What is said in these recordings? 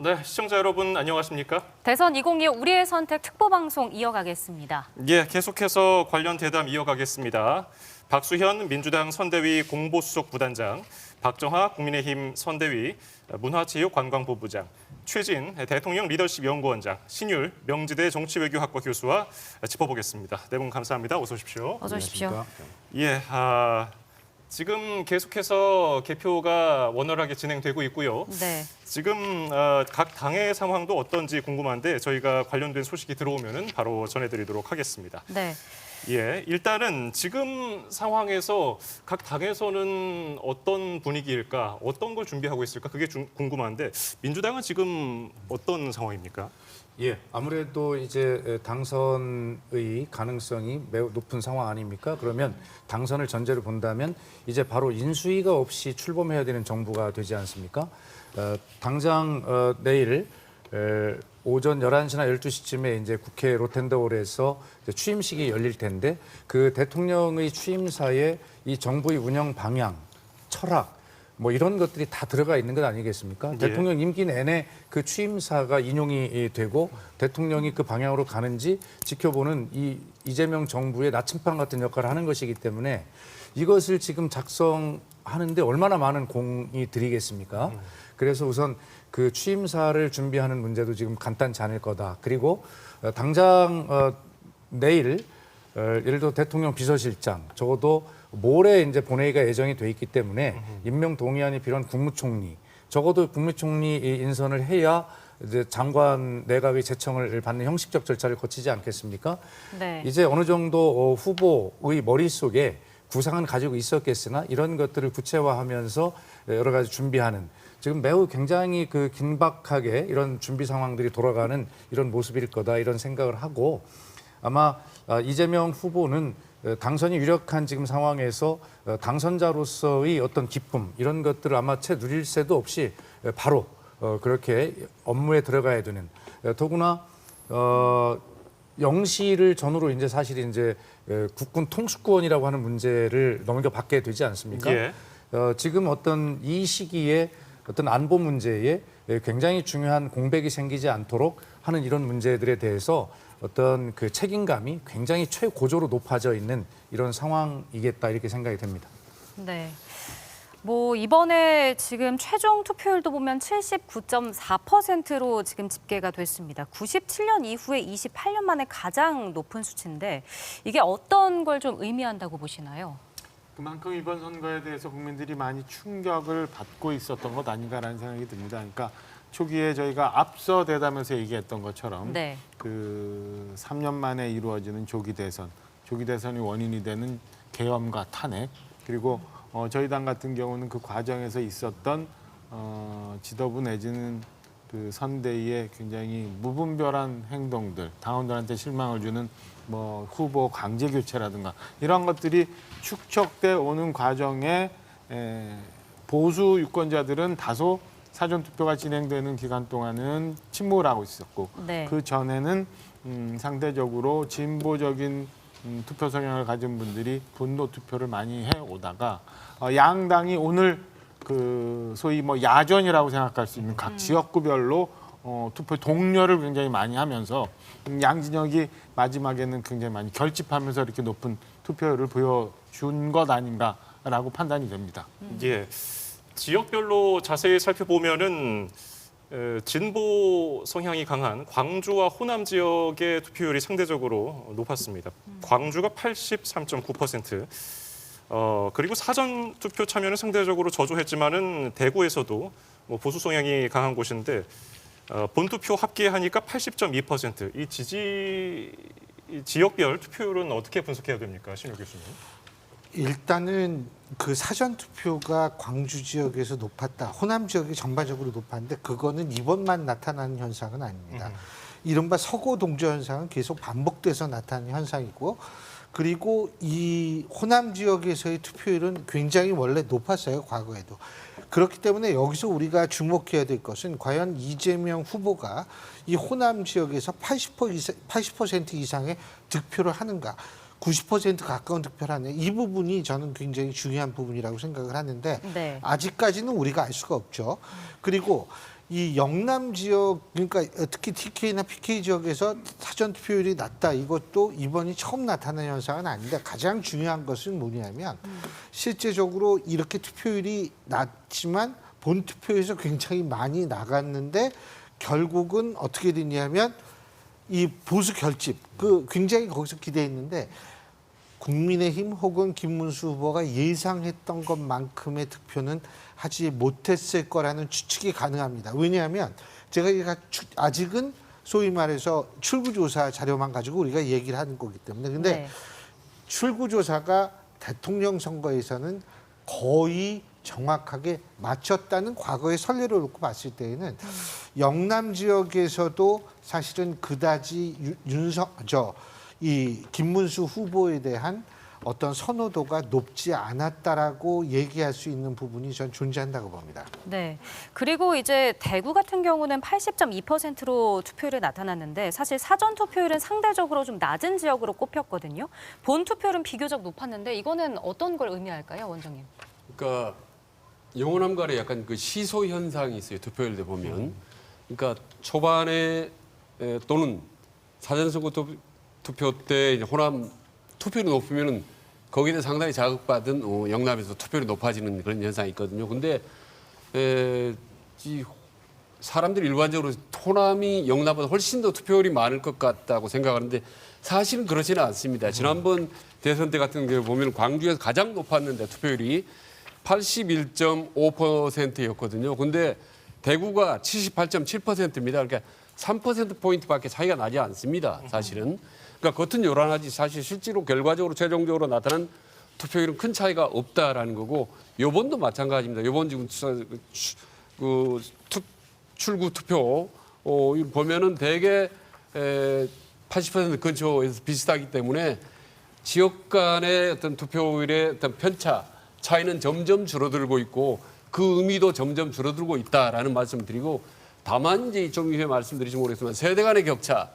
네, 시청자 여러분 안녕하십니까? 대선 2025 우리의 선택 특보방송 이어가겠습니다. 예, 계속해서 관련 대담 이어가겠습니다. 박수현 민주당 선대위 공보수석 부단장, 박정하 국민의힘 선대위 문화체육관광부부장, 최진 대통령 리더십 연구원장, 신율 명지대 정치외교학과 교수와 짚어보겠습니다. 네 분 감사합니다. 어서 오십시오. 어서 오십시오. 예, 지금 계속해서 개표가 원활하게 진행되고 있고요. 네. 지금 각 당의 상황도 어떤지 궁금한데 저희가 관련된 소식이 들어오면 바로 전해드리도록 하겠습니다. 네. 예, 일단은 지금 상황에서 각 당에서는 어떤 분위기일까, 어떤 걸 준비하고 있을까 그게 궁금한데 민주당은 지금 어떤 상황입니까? 예, 아무래도 이제 당선의 가능성이 매우 높은 상황 아닙니까? 그러면 당선을 전제로 본다면 이제 바로 인수위가 없이 출범해야 되는 정부가 되지 않습니까? 당장 내일 오전 11시나 12시쯤에 이제 국회 로텐더홀에서 취임식이 열릴 텐데 그 대통령의 취임사에 이 정부의 운영 방향, 철학 뭐 이런 것들이 다 들어가 있는 것 아니겠습니까? 예. 대통령 임기 내내 그 취임사가 인용이 되고 대통령이 그 방향으로 가는지 지켜보는 이 이재명 정부의 나침반 같은 역할을 하는 것이기 때문에 이것을 지금 작성하는데 얼마나 많은 공이 들이겠습니까? 그래서 우선 그 취임사를 준비하는 문제도 지금 간단치 않을 거다. 그리고 당장 내일 예를 들어 대통령 비서실장 적어도 모레 이제 본회의가 예정이 돼 있기 때문에 임명 동의안이 필요한 국무총리 적어도 국무총리 인선을 해야 이제 장관 내각의 제청을 받는 형식적 절차를 거치지 않겠습니까? 네. 이제 어느 정도 후보의 머릿속에 구상은 가지고 있었겠으나 이런 것들을 구체화하면서 여러 가지 준비하는 지금 매우 굉장히 그 긴박하게 이런 준비 상황들이 돌아가는 이런 모습일 거다 이런 생각을 하고 아마 이재명 후보는 당선이 유력한 지금 상황에서 당선자로서의 어떤 기쁨 이런 것들을 아마 채 누릴 새도 없이 바로 그렇게 업무에 들어가야 되는 더구나 영시를 전후로 이제 사실 이제 국군 통수권이라고 하는 문제를 넘겨받게 되지 않습니까? 예. 지금 어떤 이 시기에 어떤 안보 문제에 굉장히 중요한 공백이 생기지 않도록 하는 이런 문제들에 대해서 어떤 그 책임감이 굉장히 최고조로 높아져 있는 이런 상황이겠다 이렇게 생각이 됩니다. 네. 뭐 이번에 지금 최종 투표율도 보면 79.4%로 지금 집계가 됐습니다. 97년 이후에 28년 만에 가장 높은 수치인데 이게 어떤 걸 좀 의미한다고 보시나요? 그만큼 이번 선거에 대해서 국민들이 많이 충격을 받고 있었던 것 아닌가라는 생각이 듭니다. 그러니까 초기에 저희가 앞서 대담에서 얘기했던 것처럼 네. 그 3년 만에 이루어지는 조기 대선이 원인이 되는 계엄과 탄핵 그리고 저희 당 같은 경우는 그 과정에서 있었던 지도부 내지는 그 선대위의 굉장히 무분별한 행동들, 당원들한테 실망을 주는 뭐 후보 강제 교체라든가 이런 것들이 축적돼 오는 과정에 보수 유권자들은 다소 사전 투표가 진행되는 기간 동안은 침묵을 하고 있었고 네. 그 전에는 상대적으로 진보적인 투표 성향을 가진 분들이 분노 투표를 많이 해 오다가 양당이 오늘 그 소위 뭐 야전이라고 생각할 수 있는 각 지역구별로 투표 동료를 굉장히 많이 하면서 양 진영이 마지막에는 굉장히 많이 결집하면서 이렇게 높은 투표율을 보여준 것 아닌가라고 판단이 됩니다. 예. 지역별로 자세히 살펴보면은 진보 성향이 강한 광주와 호남 지역의 투표율이 상대적으로 높았습니다. 광주가 83.9%. 그리고 사전 투표 참여는 상대적으로 저조했지만은 대구에서도 뭐 보수 성향이 강한 곳인데 본투표 합계하니까 80.2%. 이 지역별 투표율은 어떻게 분석해야 됩니까, 신유 교수님? 일단은 그 사전 투표가 광주 지역에서 높았다. 호남 지역이 전반적으로 높았는데 그거는 이번만 나타나는 현상은 아닙니다. 이른바 서고 동조 현상은 계속 반복돼서 나타나는 현상이고 그리고 이 호남 지역에서의 투표율은 굉장히 원래 높았어요. 과거에도. 그렇기 때문에 여기서 우리가 주목해야 될 것은 과연 이재명 후보가 이 호남 지역에서 80% 이상의 득표를 하는가. 90% 가까운 득표를 하는 이 부분이 저는 굉장히 중요한 부분이라고 생각을 하는데 네. 아직까지는 우리가 알 수가 없죠. 그리고 이 영남 지역 그러니까 특히 TK나 PK 지역에서 사전 투표율이 낮다 이것도 이번이 처음 나타난 현상은 아닌데 가장 중요한 것은 뭐냐면 실제적으로 이렇게 투표율이 낮지만 본 투표에서 굉장히 많이 나갔는데 결국은 어떻게 됐냐면 이 보수 결집 그 굉장히 거기서 기대했는데 국민의힘 혹은 김문수 후보가 예상했던 것만큼의 득표는 하지 못했을 거라는 추측이 가능합니다. 왜냐하면 제가 아직은 소위 말해서 출구조사 자료만 가지고 우리가 얘기를 하는 거기 때문에 근데 네. 출구조사가 대통령 선거에서는 거의 정확하게 맞췄다는 과거의 선례를 놓고 봤을 때에는 영남 지역에서도 사실은 그다지 이 김문수 후보에 대한 어떤 선호도가 높지 않았다라고 얘기할 수 있는 부분이 전 존재한다고 봅니다. 네. 그리고 이제 대구 같은 경우는 80.2%로 투표율이 나타났는데 사실 사전 투표율은 상대적으로 좀 낮은 지역으로 꼽혔거든요. 본 투표율은 비교적 높았는데 이거는 어떤 걸 의미할까요, 원장님? 그러니까 영호남 간에 약간 그 시소 현상이 있어요. 투표율에 보면. 그러니까 초반에 또는 사전선거 투표 때 이제 호남 투표율이 높으면은 거기에 대해 상당히 자극받은 영남에서 투표율이 높아지는 그런 현상이 있거든요. 근데 이 사람들이 일반적으로 호남이 영남보다 훨씬 더 투표율이 많을 것 같다고 생각하는데 사실은 그렇지는 않습니다. 지난번 대선 때 같은 경우 보면 광주에서 가장 높았는데 투표율이 81.5%였거든요. 근데 대구가 78.7%입니다. 그러니까 3%포인트밖에 차이가 나지 않습니다. 사실은. 그러니까 겉은 요란하지 사실 실제로 결과적으로 최종적으로 나타난 투표율은 큰 차이가 없다라는 거고 요번도 마찬가지입니다. 요번 지금 그 출구 투표 보면은 대개 80% 근처에서 비슷하기 때문에 지역 간의 어떤 투표율의 어떤 편차 차이는 점점 줄어들고 있고 그 의미도 점점 줄어들고 있다라는 말씀을 드리고 다만 이제 좀 전에 말씀드리지 모르겠지만 세대 간의 격차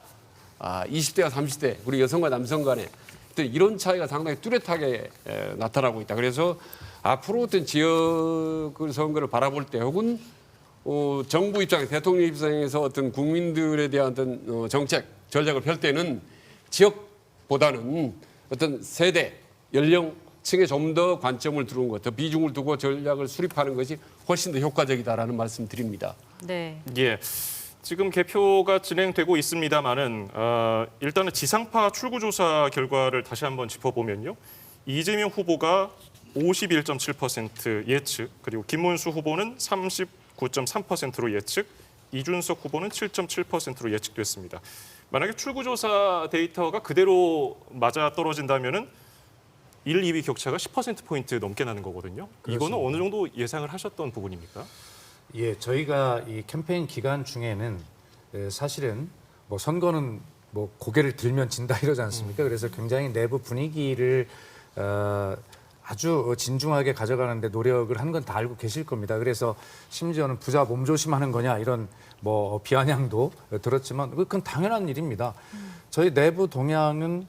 20대와 30대 그리고 여성과 남성 간의 이런 차이가 상당히 뚜렷하게 나타나고 있다. 그래서 앞으로 어떤 지역 선거를 바라볼 때 혹은 정부 입장에 대통령 입장에서 어떤 국민들에 대한 어떤 정책 전략을 펼 때는 지역보다는 어떤 세대 연령층에 좀 더 관점을 두는 것, 더 비중을 두고 전략을 수립하는 것이 훨씬 더 효과적이다라는 말씀 드립니다. 네. 예. 지금 개표가 진행되고 있습니다만은 일단은 지상파 출구조사 결과를 다시 한번 짚어보면요. 이재명 후보가 51.7% 예측, 그리고 김문수 후보는 39.3%로 예측, 이준석 후보는 7.7%로 예측됐습니다. 만약에 출구조사 데이터가 그대로 맞아 떨어진다면은 1, 2위 격차가 10%포인트 넘게 나는 거거든요. 이거는 어느 정도 예상을 하셨던 부분입니까? 예, 저희가 이 캠페인 기간 중에는 사실은 뭐 선거는 뭐 고개를 들면 진다 이러지 않습니까? 그래서 굉장히 내부 분위기를 아주 진중하게 가져가는데 노력을 한 건 다 알고 계실 겁니다. 그래서 심지어는 부자 몸조심하는 거냐 이런 뭐 비아냥도 들었지만 그건 당연한 일입니다. 저희 내부 동향은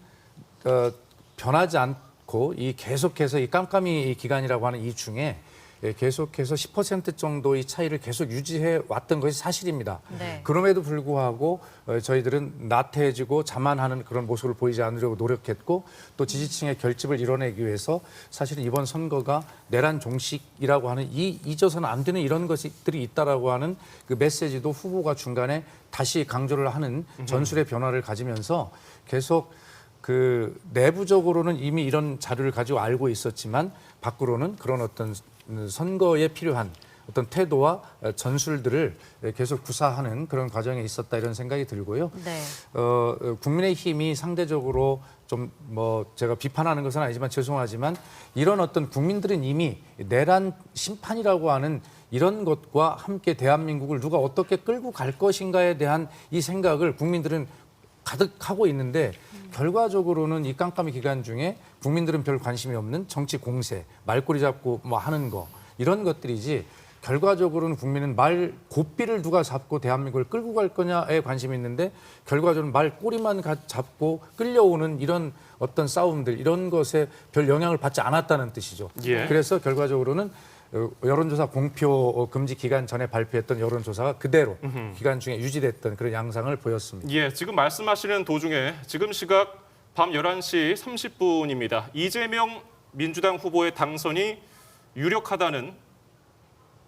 변하지 않고 이 계속해서 이 깜깜이 기간이라고 하는 이 중에 계속해서 10% 정도의 차이를 계속 유지해 왔던 것이 사실입니다. 네. 그럼에도 불구하고 저희들은 나태해지고 자만하는 그런 모습을 보이지 않으려고 노력했고 또 지지층의 결집을 이뤄내기 위해서 사실은 이번 선거가 내란 종식이라고 하는 잊어서는 안 되는 이런 것들이 있다라고 하는 그 메시지도 후보가 중간에 다시 강조를 하는 전술의 변화를 가지면서 계속 그 내부적으로는 이미 이런 자료를 가지고 알고 있었지만 밖으로는 그런 어떤 선거에 필요한 어떤 태도와 전술들을 계속 구사하는 그런 과정에 있었다 이런 생각이 들고요. 네. 국민의힘이 상대적으로 좀 뭐 제가 비판하는 것은 아니지만 죄송하지만 이런 어떤 국민들은 이미 내란 심판이라고 하는 이런 것과 함께 대한민국을 누가 어떻게 끌고 갈 것인가에 대한 이 생각을 국민들은 가득하고 있는데 결과적으로는 이 깜깜이 기간 중에 국민들은 별 관심이 없는 정치 공세, 말꼬리 잡고 뭐 하는 거 이런 것들이지 결과적으로는 국민은 말 고삐를 누가 잡고 대한민국을 끌고 갈 거냐에 관심이 있는데 결과적으로 말 꼬리만 잡고 끌려오는 이런 어떤 싸움들 이런 것에 별 영향을 받지 않았다는 뜻이죠. 예. 그래서 결과적으로는 여론조사 공표 금지 기간 전에 발표했던 여론조사가 그대로 기간 중에 유지됐던 그런 양상을 보였습니다. 예, 지금 말씀하시는 도중에 지금 시각 밤 11시 30분입니다. 이재명 민주당 후보의 당선이 유력하다는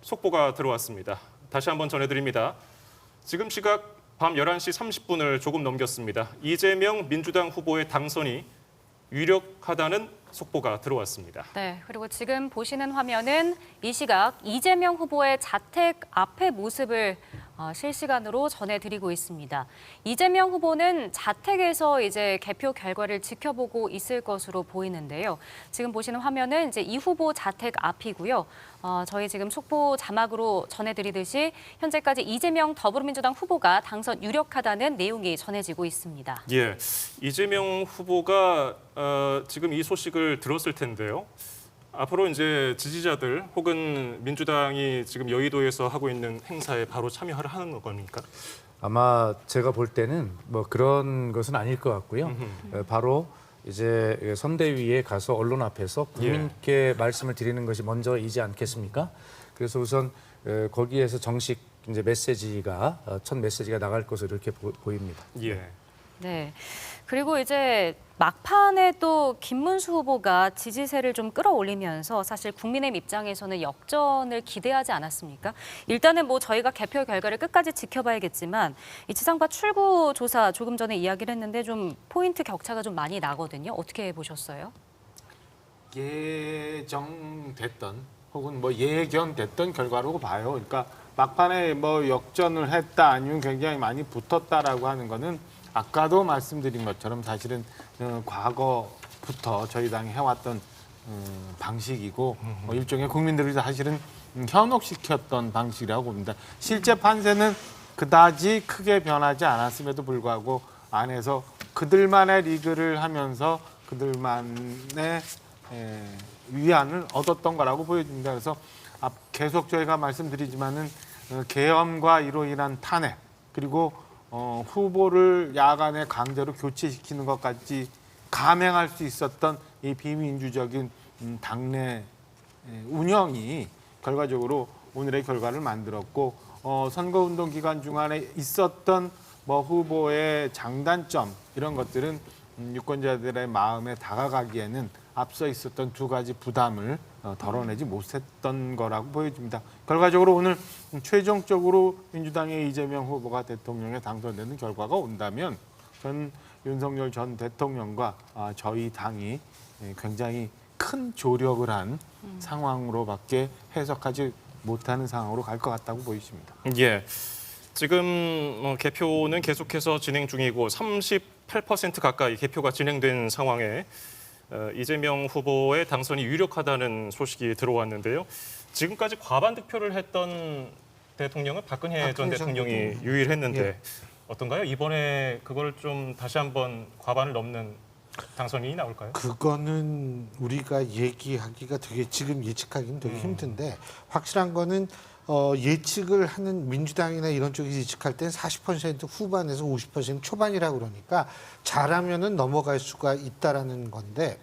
속보가 들어왔습니다. 다시 한번 전해드립니다. 지금 시각 밤 11시 30분을 조금 넘겼습니다. 이재명 민주당 후보의 당선이 유력하다는 속보가 들어왔습니다. 네, 그리고 지금 보시는 화면은 이 시각 이재명 후보의 자택 앞의 모습을 실시간으로 전해드리고 있습니다. 이재명 후보는 자택에서 이제 개표 결과를 지켜보고 있을 것으로 보이는데요. 지금 보시는 화면은 이제 이 후보 자택 앞이고요. 저희 지금 속보 자막으로 전해드리듯이 현재까지 이재명 더불어민주당 후보가 당선 유력하다는 내용이 전해지고 있습니다. 예, 이재명 후보가 지금 이 소식을 들었을 텐데요. 앞으로 이제 지지자들 혹은 민주당이 지금 여의도에서 하고 있는 행사에 바로 참여를 하는 겁니까? 아마 제가 볼 때는 뭐 그런 것은 아닐 것 같고요. 바로 이제 선대위에 가서 언론 앞에서 국민께 말씀을 드리는 것이 먼저이지 않겠습니까? 그래서 우선 거기에서 정식 이제 메시지가 첫 메시지가 나갈 것으로 이렇게 보입니다. 예. 네. 그리고 이제 막판에 또 김문수 후보가 지지세를 좀 끌어올리면서 사실 국민의힘 입장에서는 역전을 기대하지 않았습니까? 일단은 뭐 저희가 개표 결과를 끝까지 지켜봐야겠지만 이 지상파 출구 조사 조금 전에 이야기를 했는데 좀 포인트 격차가 좀 많이 나거든요. 어떻게 보셨어요? 예정됐던 혹은 뭐 예견됐던 결과라고 봐요. 그러니까 막판에 뭐 역전을 했다 아니면 굉장히 많이 붙었다라고 하는 거는 아까도 말씀드린 것처럼 사실은 과거부터 저희 당이 해왔던 방식이고 일종의 국민들이 사실은 현혹시켰던 방식이라고 봅니다. 실제 판세는 그다지 크게 변하지 않았음에도 불구하고 안에서 그들만의 리그를 하면서 그들만의 위안을 얻었던 거라고 보여집니다. 그래서 계속 저희가 말씀드리지만은 계엄과 이로 인한 탄핵 그리고 후보를 야간에 강제로 교체시키는 것까지 감행할 수 있었던 이 비민주적인 당내 운영이 결과적으로 오늘의 결과를 만들었고 선거운동 기간 중간에 있었던 뭐 후보의 장단점 이런 것들은 유권자들의 마음에 다가가기에는 앞서 있었던 두 가지 부담을 덜어내지 못했던 거라고 보여집니다. 결과적으로 오늘 최종적으로 민주당의 이재명 후보가 대통령에 당선되는 결과가 온다면 전 윤석열 전 대통령과 저희 당이 굉장히 큰 조력을 한 상황으로밖에 해석하지 못하는 상황으로 갈 것 같다고 보이십니다. 예. 지금 개표는 계속해서 진행 중이고 38% 가까이 개표가 진행된 상황에 이재명 후보의 당선이 유력하다는 소식이 들어왔는데요. 지금까지 과반 득표를 했던 대통령은 박근혜 전 대통령이 유일했는데 예. 어떤가요? 이번에 그걸 좀 다시 한번 과반을 넘는 당선인이 나올까요? 그거는 우리가 얘기하기가 되게 지금 예측하기는 되게 힘든데 확실한 거는 예측을 하는 민주당이나 이런 쪽이 예측할 땐 40% 후반에서 50% 초반이라고 그러니까 잘하면은 넘어갈 수가 있다라는 건데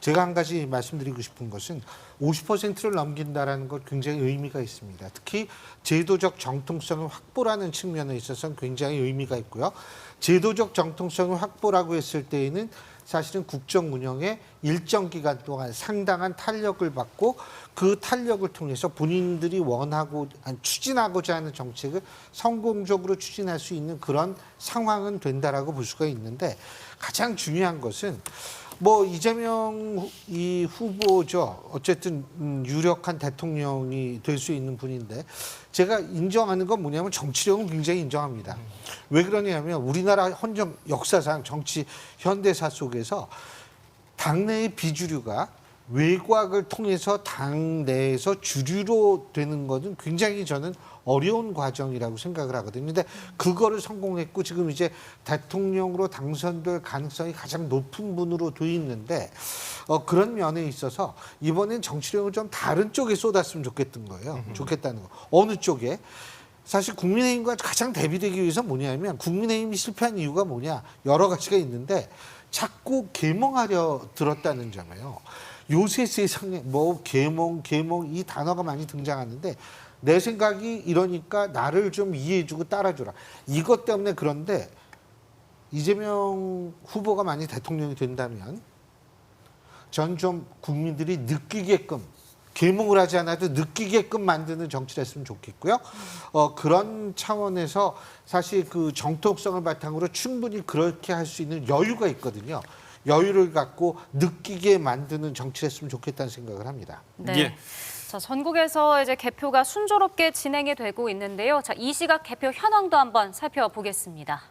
제가 한 가지 말씀드리고 싶은 것은 50%를 넘긴다라는 것 굉장히 의미가 있습니다. 특히 제도적 정통성을 확보라는 측면에 있어서는 굉장히 의미가 있고요. 제도적 정통성을 확보라고 했을 때에는 사실은 국정 운영에 일정 기간 동안 상당한 탄력을 받고 그 탄력을 통해서 본인들이 원하고 추진하고자 하는 정책을 성공적으로 추진할 수 있는 그런 상황은 된다라고 볼 수가 있는데 가장 중요한 것은 뭐 이재명 이 후보죠. 어쨌든 유력한 대통령이 될 수 있는 분인데 제가 인정하는 건 뭐냐면 정치력은 굉장히 인정합니다. 왜 그러냐면 우리나라 헌정 역사상 정치 현대사 속에서 당내의 비주류가 외곽을 통해서 당내에서 주류로 되는 것은 굉장히 저는 어려운 과정이라고 생각을 하거든요. 근데 그거를 성공했고 지금 이제 대통령으로 당선될 가능성이 가장 높은 분으로 돼 있는데 그런 면에 있어서 이번엔 정치력을 좀 다른 쪽에 쏟았으면 좋겠던 거예요. 좋겠다는 거. 어느 쪽에? 사실 국민의힘과 가장 대비되기 위해서 뭐냐면 국민의힘이 실패한 이유가 뭐냐? 여러 가지가 있는데 자꾸 계몽하려 들었다는 점이에요. 요새 세상에 뭐 계몽 이 단어가 많이 등장하는데 내 생각이 이러니까 나를 좀 이해해주고 따라주라. 이것 때문에 그런데 이재명 후보가 만약 대통령이 된다면 전 좀 국민들이 느끼게끔 계몽을 하지 않아도 느끼게끔 만드는 정치를 했으면 좋겠고요. 그런 차원에서 사실 그 정통성을 바탕으로 충분히 그렇게 할 수 있는 여유가 있거든요. 여유를 갖고 느끼게 만드는 정치를 했으면 좋겠다는 생각을 합니다. 네. 예. 자, 전국에서 이제 개표가 순조롭게 진행이 되고 있는데요. 자, 이 시각 개표 현황도 한번 살펴보겠습니다.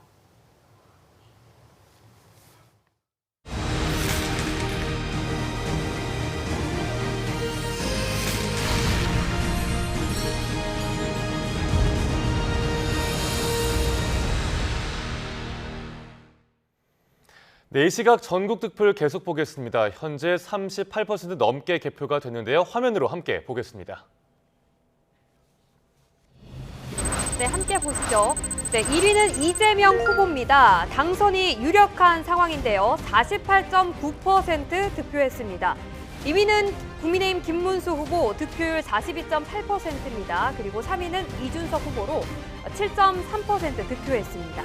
네, 이 시각 전국 득표를 계속 보겠습니다. 현재 38% 넘게 개표가 됐는데요. 화면으로 함께 보겠습니다. 네, 함께 보시죠. 네, 1위는 이재명 후보입니다. 당선이 유력한 상황인데요. 48.9% 득표했습니다. 2위는 국민의힘 김문수 후보 득표율 42.8%입니다. 그리고 3위는 이준석 후보로 7.3% 득표했습니다.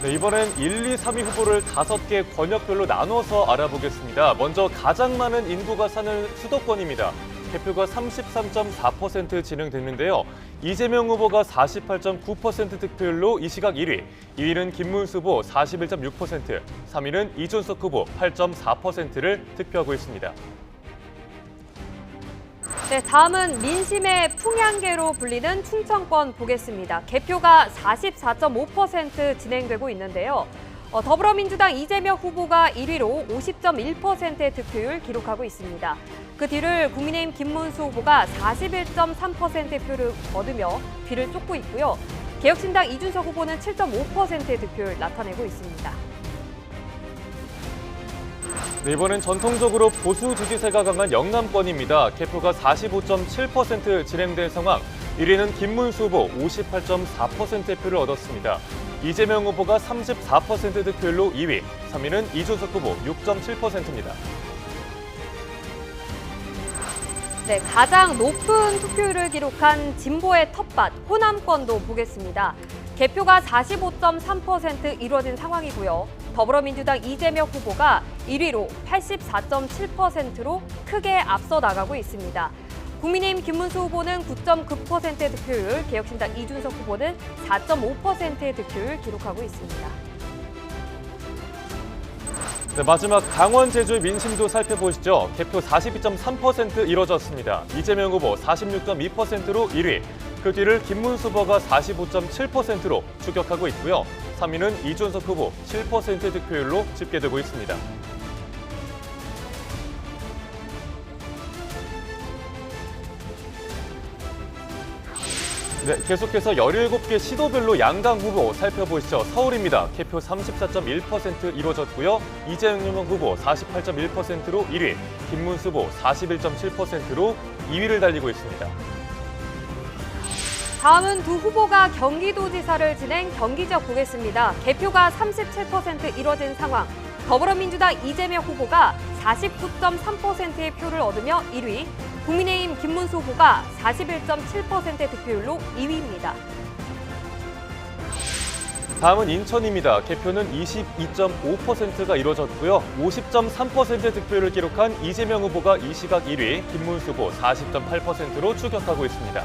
네, 이번엔 1, 2, 3위 후보를 5개 권역별로 나눠서 알아보겠습니다. 먼저 가장 많은 인구가 사는 수도권입니다. 개표가 33.4% 진행됐는데요. 이재명 후보가 48.9% 득표율로 이 시각 1위, 2위는 김문수 후보 41.6%, 3위는 이준석 후보 8.4%를 득표하고 있습니다. 네, 다음은 민심의 풍향계로 불리는 충청권 보겠습니다. 개표가 44.5% 진행되고 있는데요. 더불어민주당 이재명 후보가 1위로 50.1%의 득표율 기록하고 있습니다. 그 뒤를 국민의힘 김문수 후보가 41.3%의 표를 얻으며 뒤를 쫓고 있고요. 개혁신당 이준석 후보는 7.5%의 득표율 나타내고 있습니다. 네, 이번엔 전통적으로 보수 지지세가 강한 영남권입니다. 개표가 45.7% 진행된 상황. 1위는 김문수 후보 58.4%의 표를 얻었습니다. 이재명 후보가 34% 득표율로 2위, 3위는 이준석 후보 6.7%입니다. 네, 가장 높은 투표율을 기록한 진보의 텃밭 호남권도 보겠습니다. 개표가 45.3% 이루어진 상황이고요. 더불어민주당 이재명 후보가 1위로 84.7%로 크게 앞서 나가고 있습니다. 국민의힘 김문수 후보는 9.9%의 득표율, 개혁신당 이준석 후보는 4.5%의 득표율 기록하고 있습니다. 네, 마지막 강원 제주의 민심도 살펴보시죠. 개표 42.3% 이뤄졌습니다. 이재명 후보 46.2%로 1위, 그 뒤를 김문수 후보가 45.7%로 추격하고 있고요. 3위는 이준석 후보 7% 득표율로 집계되고 있습니다. 네, 계속해서 17개 시도별로 양당 후보 살펴보시죠. 서울입니다. 개표 34.1% 이루어졌고요. 이재명 후보 48.1%로 1위, 김문수 후보 41.7%로 2위를 달리고 있습니다. 다음은 두 후보가 경기도지사를 지낸 경기 지역 보겠습니다. 개표가 37% 이뤄진 상황. 더불어민주당 이재명 후보가 49.3%의 표를 얻으며 1위, 국민의힘 김문수 후보가 41.7%의 득표율로 2위입니다. 다음은 인천입니다. 개표는 22.5%가 이루어졌고요. 50.3%의 득표율을 기록한 이재명 후보가 이 시각 1위, 김문수 후보 40.8%로 추격하고 있습니다.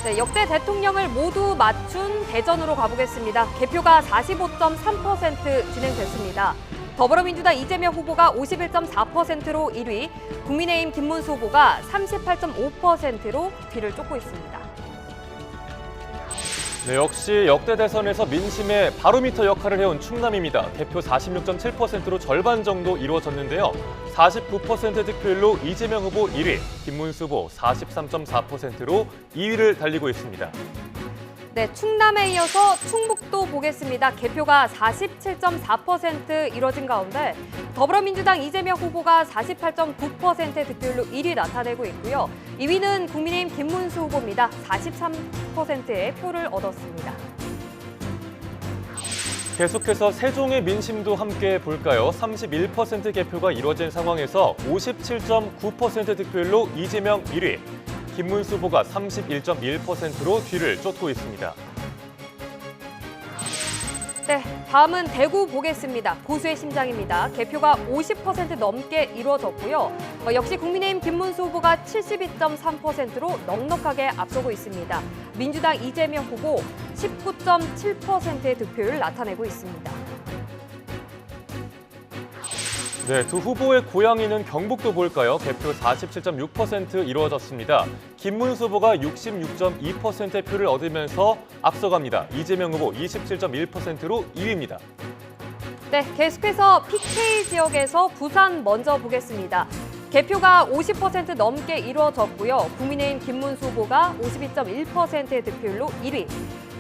네, 역대 대통령을 모두 맞춘 대전으로 가보겠습니다. 개표가 45.3% 진행됐습니다. 더불어민주당 이재명 후보가 51.4%로 1위, 국민의힘 김문수 후보가 38.5%로 뒤를 쫓고 있습니다. 네, 역시 역대 대선에서 민심의 바로미터 역할을 해온 충남입니다. 개표 46.7%로 절반 정도 이루어졌는데요. 49% 득표율로 이재명 후보 1위, 김문수 후보 43.4%로 2위를 달리고 있습니다. 네, 충남에 이어서 충북도 보겠습니다. 개표가 47.4% 이뤄진 가운데 더불어민주당 이재명 후보가 48.9%의 득표율로 1위 나타내고 있고요. 2위는 국민의힘 김문수 후보입니다. 43%의 표를 얻었습니다. 계속해서 세종의 민심도 함께 볼까요? 31% 개표가 이뤄진 상황에서 57.9% 득표율로 이재명 1위, 김문수 후보가 31.1%로 뒤를 쫓고 있습니다. 네, 다음은 대구 보겠습니다. 보수의 심장입니다. 개표가 50% 넘게 이루어졌고요. 역시 국민의힘 김문수 후보가 72.3%로 넉넉하게 앞서고 있습니다. 민주당 이재명 후보 19.7%의 득표율을 나타내고 있습니다. 네, 두 후보의 고향이는 경북도 볼까요? 개표 47.6% 이루어졌습니다. 김문수 후보가 66.2%의 표를 얻으면서 앞서갑니다. 이재명 후보 27.1%로 2위입니다. 네, 계속해서 PK 지역에서 부산 먼저 보겠습니다. 개표가 50% 넘게 이루어졌고요. 국민의힘 김문수 후보가 52.1%의 득표율로 1위,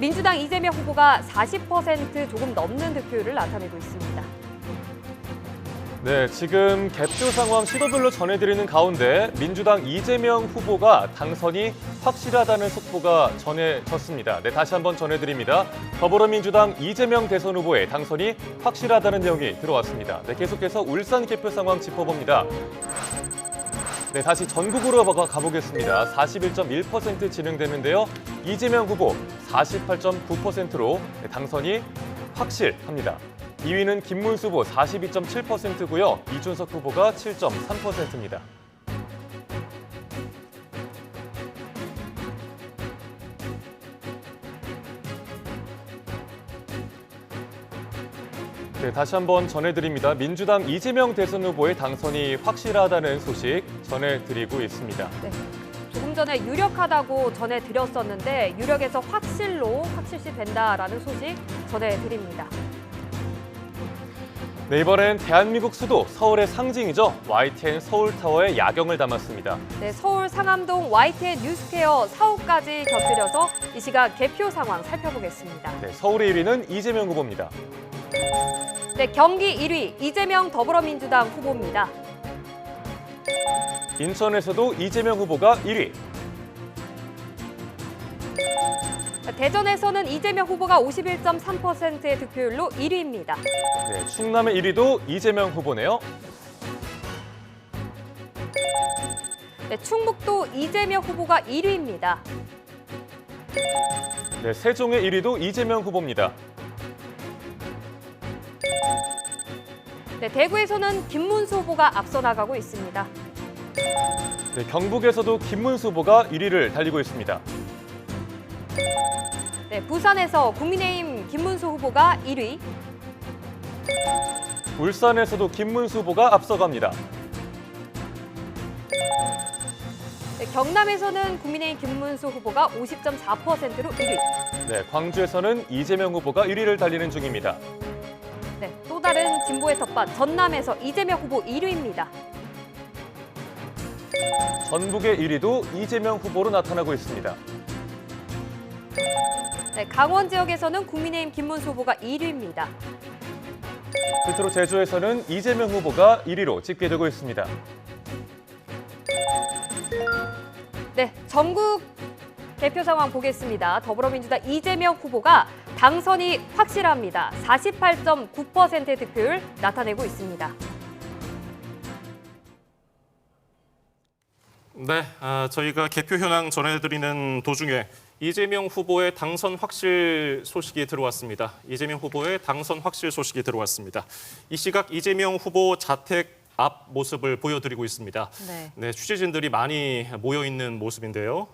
민주당 이재명 후보가 40% 조금 넘는 득표율을 나타내고 있습니다. 네, 지금 개표 상황 시도별로 전해드리는 가운데 민주당 이재명 후보가 당선이 확실하다는 속보가 전해졌습니다. 네, 다시 한번 전해드립니다. 더불어민주당 이재명 대선 후보의 당선이 확실하다는 내용이 들어왔습니다. 네, 계속해서 울산 개표 상황 짚어봅니다. 네, 다시 전국으로 가보겠습니다. 41.1% 진행되는데요. 이재명 후보 48.9%로 당선이 확실합니다. 2위는 김문수 후보 42.7%고요. 이준석 후보가 7.3%입니다. 네, 다시 한번 전해드립니다. 민주당 이재명 대선 후보의 당선이 확실하다는 소식 전해드리고 있습니다. 네, 조금 전에 유력하다고 전해드렸었는데 유력에서 확실로 확실시 된다라는 소식 전해드립니다. 네, 이번엔 대한민국 수도 서울의 상징이죠. YTN 서울타워에 야경을 담았습니다. 네, 서울 상암동 YTN 뉴스퀘어 사옥까지 곁들여서 이 시각 개표 상황 살펴보겠습니다. 네, 서울의 1위는 이재명 후보입니다. 네, 경기 1위 이재명 더불어민주당 후보입니다. 인천에서도 이재명 후보가 1위. 대전에서는 이재명 후보가 51.3%의 득표율로 1위입니다. 네, 충남의 1위도 이재명 후보네요. 네, 충북도 이재명 후보가 1위입니다. 네, 세종의 1위도 이재명 후보입니다. 네, 대구에서는 김문수 후보가 앞서 나가고 있습니다. 네, 경북에서도 김문수 후보가 1위를 달리고 있습니다. 네, 부산에서 국민의힘 김문수 후보가 1위, 울산에서도 김문수 후보가 앞서갑니다. 네, 경남에서는 국민의힘 김문수 후보가 50.4%로 1위, 네, 광주에서는 이재명 후보가 1위를 달리는 중입니다. 네, 또 다른 진보의 텃밭 전남에서 이재명 후보 1위입니다. 전북의 1위도 이재명 후보로 나타나고 있습니다. 네, 강원 지역에서는 국민의힘 김문수 후보가 1위입니다. 끝으로 제주에서는 이재명 후보가 1위로 집계되고 있습니다. 네, 전국 개표 상황 보겠습니다. 더불어민주당 이재명 후보가 당선이 확실합니다. 48.9%의 득표율 나타내고 있습니다. 네, 저희가 개표 현황 전해드리는 도중에 이재명 후보의 당선 확실 소식이 들어왔습니다. 이재명 후보의 당선 확실 소식이 들어왔습니다. 이 시각 이재명 후보 자택 앞 모습을 보여드리고 있습니다. 네, 취재진들이 많이 모여 있는 모습인데요.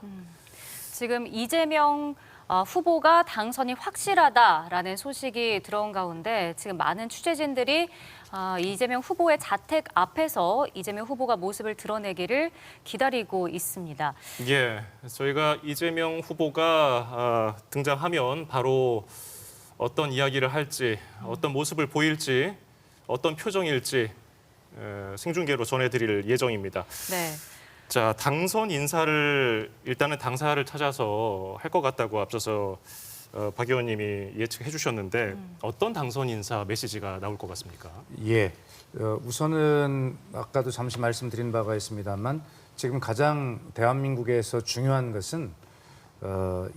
지금 이재명 후보가 당선이 확실하다라는 소식이 들어온 가운데 지금 많은 취재진들이 이재명 후보의 자택 앞에서 이재명 후보가 모습을 드러내기를 기다리고 있습니다. 예, 저희가 이재명 후보가 등장하면 바로 어떤 이야기를 할지, 어떤 모습을 보일지, 어떤 표정일지 생중계로 전해드릴 예정입니다. 네. 자, 당선 인사를 일단은 당사를 찾아서 할 것 같다고 앞서서 박 의원님이 예측해 주셨는데 어떤 당선 인사 메시지가 나올 것 같습니까? 예, 우선은 아까도 잠시 말씀드린 바가 있습니다만 지금 가장 대한민국에서 중요한 것은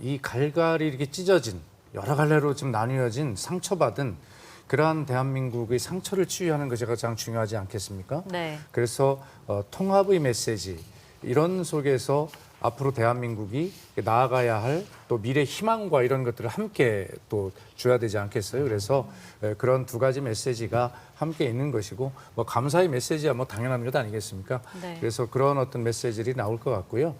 이 갈갈이 이렇게 찢어진 여러 갈래로 좀 나뉘어진 상처받은 그러한 대한민국의 상처를 치유하는 것이 가장 중요하지 않겠습니까? 네. 그래서 통합의 메시지 이런 속에서 앞으로 대한민국이 나아가야 할 또 미래 희망과 이런 것들을 함께 또 줘야 되지 않겠어요? 그래서 그런 두 가지 메시지가 함께 있는 것이고 뭐 감사의 메시지야 뭐 당연한 것 아니겠습니까? 네. 그래서 그런 어떤 메시지들이 나올 것 같고요.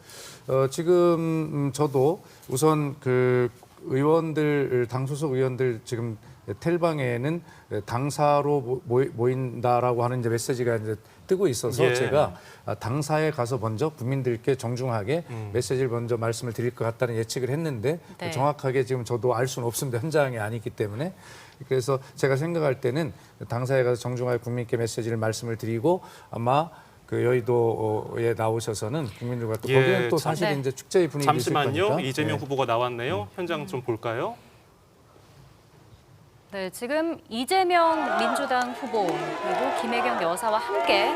지금 저도 우선 그 의원들 당 소속 의원들 지금 텔방에는 당사로 모인다라고 하는 이제 메시지가 이제 뜨고 있어서 예. 제가 당사에 가서 먼저 국민들께 정중하게 메시지를 먼저 말씀을 드릴 것 같다는 예측을 했는데 네. 정확하게 지금 저도 알 수는 없습니다. 현장에 아니기 때문에. 그래서 제가 생각할 때는 당사에 가서 정중하게 국민께 메시지를 말씀을 드리고 아마 그 여의도에 나오셔서는 국민들과 또 예, 거기는 또 사실 네. 이제 축제의 분위기 있을 잠시만요. 거니까. 이재명 네. 후보가 나왔네요. 현장 좀 볼까요? 네, 지금 이재명 민주당 후보 그리고 김혜경 여사와 함께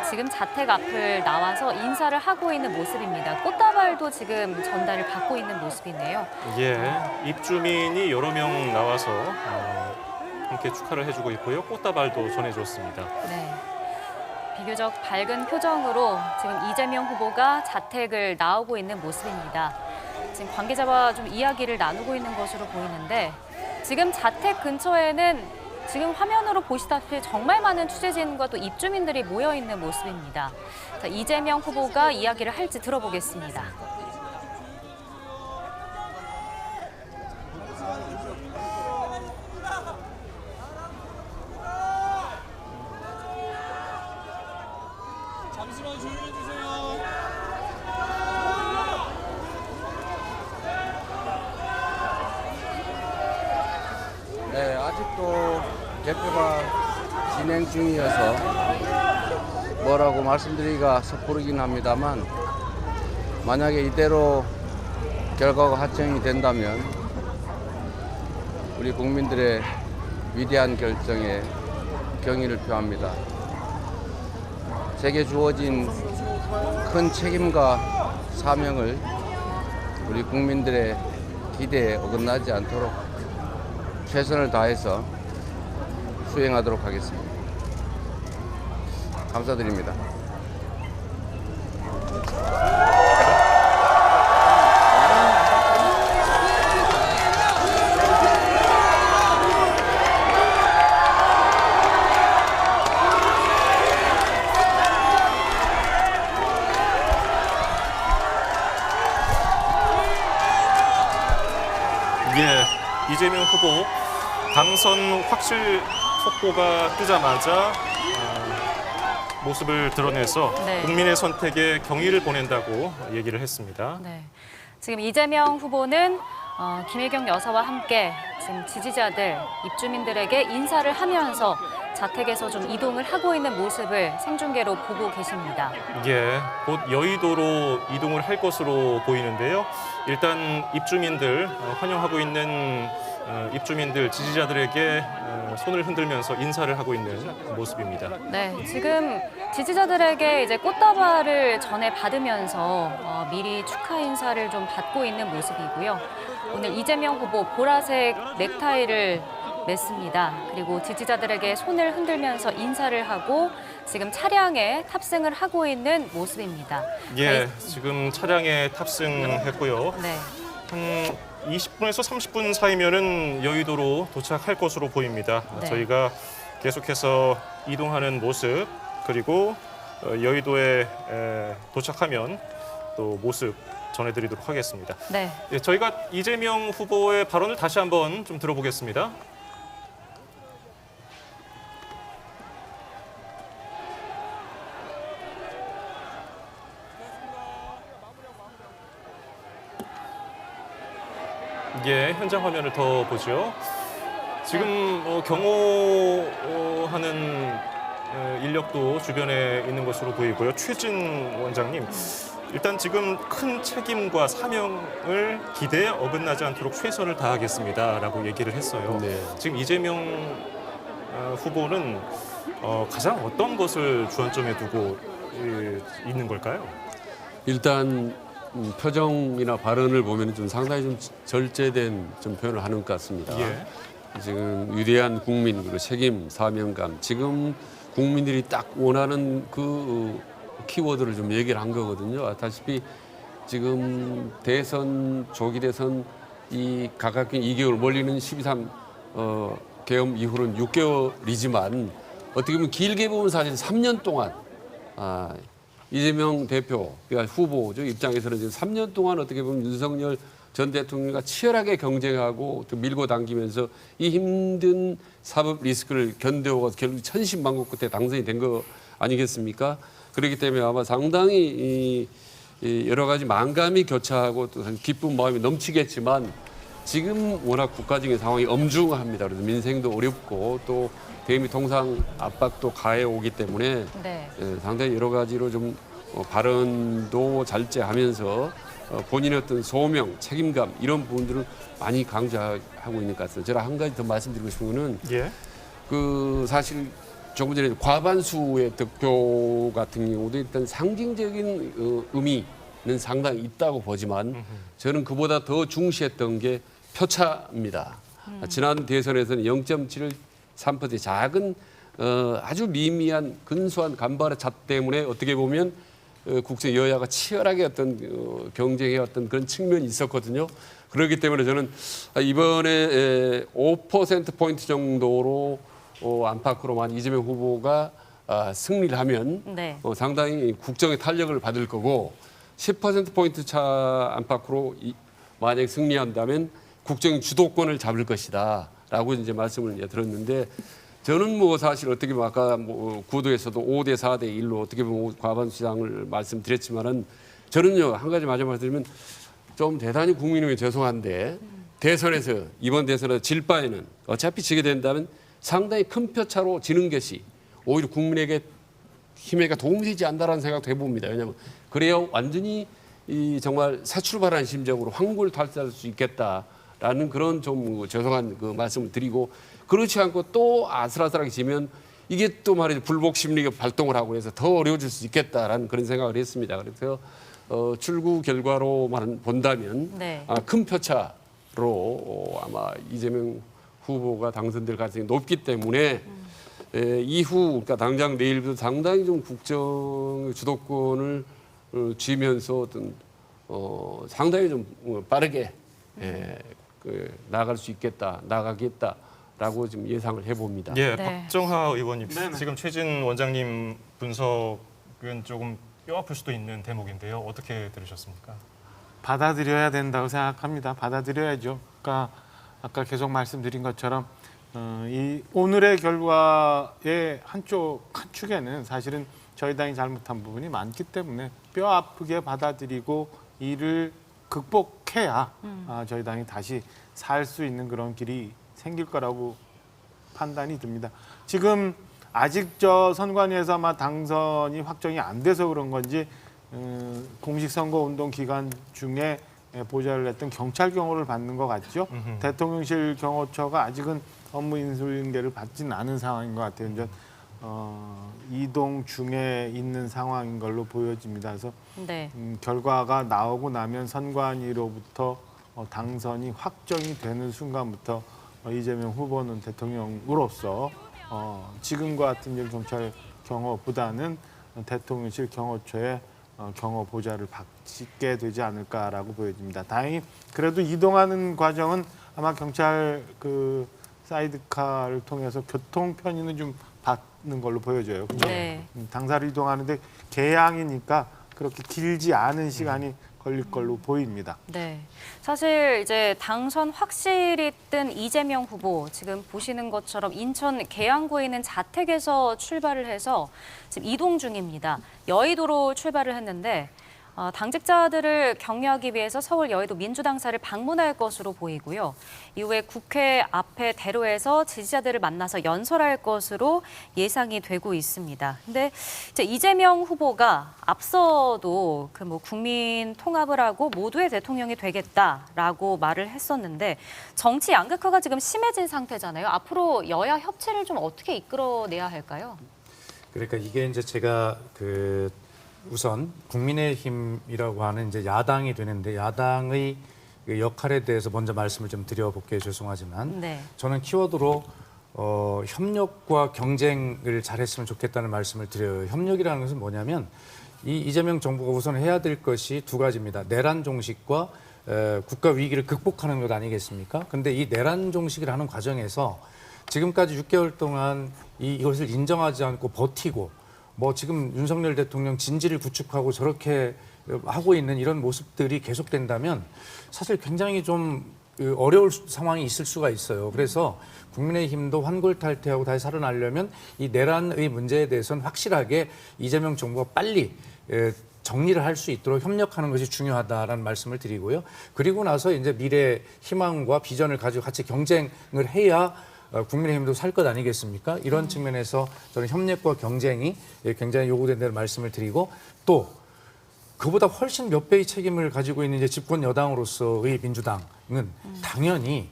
지금 자택 앞을 나와서 인사를 하고 있는 모습입니다. 꽃다발도 지금 전달을 받고 있는 모습이네요. 예, 입주민이 여러 명 나와서 함께 축하를 해주고 있고요. 꽃다발도 전해줬습니다. 네. 비교적 밝은 표정으로 지금 이재명 후보가 자택을 나오고 있는 모습입니다. 지금 관계자와 좀 이야기를 나누고 있는 것으로 보이는데 지금 자택 근처에는 지금 화면으로 보시다시피 정말 많은 취재진과 또 입주민들이 모여 있는 모습입니다. 자, 이재명 후보가 이야기를 할지 들어보겠습니다. 네, 아직도 개표가 진행 중이어서 뭐라고 말씀드리기가 섣부르긴 합니다만 만약에 이대로 결과가 확정이 된다면 우리 국민들의 위대한 결정에 경의를 표합니다. 제게 주어진 큰 책임과 사명을 우리 국민들의 기대에 어긋나지 않도록 최선을 다해서 수행하도록 하겠습니다. 감사드립니다. 예, 이재명 후보 당선 확실 속보가 뜨자마자 모습을 드러내서 네. 국민의 선택에 경의를 보낸다고 얘기를 했습니다. 네. 지금 이재명 후보는 김혜경 여사와 함께 지금 지지자들, 입주민들에게 인사를 하면서 자택에서 좀 이동을 하고 있는 모습을 생중계로 보고 계십니다. 예, 곧 여의도로 이동을 할 것으로 보이는데요. 일단 입주민들, 환영하고 있는 입주민들, 지지자들에게 손을 흔들면서 인사를 하고 있는 모습입니다. 네, 지금 지지자들에게 이제 꽃다발을 전해 받으면서 미리 축하 인사를 좀 받고 있는 모습이고요. 오늘 이재명 후보 보라색 넥타이를 맸습니다. 그리고 지지자들에게 손을 흔들면서 인사를 하고 지금 차량에 탑승을 하고 있는 모습입니다. 예, 지금 차량에 탑승했고요. 네. 한 20분에서 30분 사이면은 여의도로 도착할 것으로 보입니다. 네. 저희가 계속해서 이동하는 모습 그리고 여의도에 도착하면 또 모습 전해드리도록 하겠습니다. 네. 예, 저희가 이재명 후보의 발언을 다시 한번 좀 들어보겠습니다. 예, 현장 화면을 더 보죠. 지금 경호하는 인력도 주변에 있는 것으로 보이고요. 최진 원장님, 일단 지금 큰 책임과 사명을 기대에 어긋나지 않도록 최선을 다하겠습니다라고 얘기를 했어요. 네. 지금 이재명 후보는 가장 어떤 것을 주안점에 두고 있는 걸까요? 일단 표정이나 발언을 보면 좀 상당히 좀 절제된 좀 표현을 하는 것 같습니다. 예. 지금 위대한 국민 그리고 책임, 사명감 지금 국민들이 딱 원하는 그 키워드를 좀 얘기를 한 거거든요. 아시다시피 지금 대선 조기 대선 이 가깝게 2개월 멀리는 12.3 계엄 이후로는 6개월이지만 어떻게 보면 길게 보면 사실 3년 동안 이재명 대표 그러니까 후보죠 입장에서는 지금 3년 동안 어떻게 보면 윤석열 전 대통령과 치열하게 경쟁하고 또 밀고 당기면서 이 힘든 사법 리스크를 견뎌오고 결국 천신만고 끝에 당선이 된 거 아니겠습니까? 그렇기 때문에 아마 상당히 이 여러 가지 만감이 교차하고 또 기쁜 마음이 넘치겠지만 지금 워낙 국가적인 상황이 엄중합니다. 그래서 민생도 어렵고 또 대미 통상 압박도 가해 오기 때문에 네. 상당히 여러 가지로 좀 발언도 절제하면서 본인의 어떤 소명, 책임감 이런 부분들을 많이 강조하고 있는 것 같습니다. 제가 한 가지 더 말씀드리고 싶은 거는 예. 그 사실 조금 전에 과반수의 득표 같은 경우도 일단 상징적인 의미는 상당히 있다고 보지만 저는 그보다 더 중시했던 게 표차입니다. 지난 대선에서는 0.73% 작은 아주 미미한 근소한 간발의 차 때문에 어떻게 보면 국정 여야가 치열하게 어떤 경쟁해 왔던 그런 측면이 있었거든요. 그렇기 때문에 저는 이번에 5%포인트 정도로 안팎으로만 이재명 후보가 승리를 하면 네. 상당히 국정의 탄력을 받을 거고 10%포인트 차 안팎으로 만약 승리한다면 국정 주도권을 잡을 것이다 라고 이제 말씀을 들었는데 저는 뭐 사실 어떻게 보면 아까 뭐 구도에서도 5대 4대 1로 어떻게 보면 과반수 시장을 말씀드렸지만은 저는요 한 가지 마저 말씀드리면 좀 대단히 국민에게 죄송한데 대선에서 이번 대선에서 질 바에는 어차피 지게 된다면 상당히 큰 표차로 지는 것이 오히려 국민에게 힘에가 도움이 되지 않는다라는 생각도 해봅니다. 왜냐하면 그래야 완전히 이 정말 새 출발한 심정으로 황골 탈퇴할 수 있겠다라는 그런 좀 죄송한 그 말씀을 드리고 그렇지 않고 또 아슬아슬하게 지면 이게 또 말이죠 불복 심리가 발동을 하고 해서 더 어려워질 수 있겠다라는 그런 생각을 했습니다. 그래서 출구 결과로만 본다면 네. 큰 표차로 아마 이재명 후보가 당선될 가능성이 높기 때문에 이후 그러니까 당장 내일부터 상당히 좀 국정 주도권을 쥐면서 어떤 상당히 좀 빠르게 나아갈 수 있겠다, 나가겠다라고 지금 예상을 해봅니다. 예, 네. 박정하 의원님 지금 최진 원장님 분석은 조금 뼈 아플 수도 있는 대목인데요. 어떻게 들으셨습니까? 받아들여야 된다고 생각합니다. 받아들여야죠. 그러니까 아까 계속 말씀드린 것처럼 이 오늘의 결과의 한 축에는 사실은 저희 당이 잘못한 부분이 많기 때문에 뼈 아프게 받아들이고 이를 극복해야 저희 당이 다시 살 수 있는 그런 길이 생길 거라고 판단이 듭니다. 지금 아직 선관위에서 아마 당선이 확정이 안 돼서 그런 건지 공식 선거 운동 기간 중에 보좌를 했던 경찰 경호를 받는 것 같죠. 대통령실 경호처가 아직은 업무 인수인계를 받지는 않은 상황인 것 같아요. 이제 이동 중에 있는 상황인 걸로 보여집니다. 그래서 네. 결과가 나오고 나면 선관위로부터 당선이 확정이 되는 순간부터 이재명 후보는 대통령으로서 지금과 같은 일 경찰 경호보다는 대통령실 경호처의 경호 보좌를 받게 되지 않을까라고 보여집니다. 다행히 그래도 이동하는 과정은 아마 경찰 그 사이드카를 통해서 교통 편의는 좀 받는 걸로 보여져요. 그렇죠? 네. 당사를 이동하는데 개항이니까 그렇게 길지 않은 시간이 걸릴 걸로 보입니다. 네. 사실 이제 당선 확실히 뜬 이재명 후보 지금 보시는 것처럼 인천 계양구에 있는 자택에서 출발을 해서 지금 이동 중입니다. 여의도로 출발을 했는데 당직자들을 격려하기 위해서 서울 여의도 민주당사를 방문할 것으로 보이고요. 이후에 국회 앞에 대로에서 지지자들을 만나서 연설할 것으로 예상이 되고 있습니다. 근데 이제 이재명 후보가 앞서도 그 국민 통합을 하고 모두의 대통령이 되겠다라고 말을 했었는데 정치 양극화가 지금 심해진 상태잖아요. 앞으로 여야 협치를 좀 어떻게 이끌어내야 할까요? 그러니까 이게 이제 제가 우선 국민의힘이라고 하는 이제 야당이 되는데 야당의 그 역할에 대해서 먼저 말씀을 좀 드려볼게요. 죄송하지만 네. 저는 키워드로 협력과 경쟁을 잘했으면 좋겠다는 말씀을 드려요. 협력이라는 것은 뭐냐면 이재명 정부가 우선 해야 될 것이 두 가지입니다. 내란 종식과 국가 위기를 극복하는 것 아니겠습니까? 근데 이 내란 종식을 하는 과정에서 지금까지 6개월 동안 이것을 인정하지 않고 버티고 뭐 지금 윤석열 대통령 진지를 구축하고 저렇게 하고 있는 이런 모습들이 계속된다면 사실 굉장히 좀 어려울 상황이 있을 수가 있어요. 그래서 국민의힘도 환골탈태하고 다시 살아나려면 이 내란의 문제에 대해서는 확실하게 이재명 정부가 빨리 정리를 할 수 있도록 협력하는 것이 중요하다라는 말씀을 드리고요. 그리고 나서 이제 미래 희망과 비전을 가지고 같이 경쟁을 해야 국민의힘도 살 것 아니겠습니까? 이런 측면에서 저는 협력과 경쟁이 굉장히 요구된다는 말씀을 드리고 또 그보다 훨씬 몇 배의 책임을 가지고 있는 이제 집권 여당으로서의 민주당은 당연히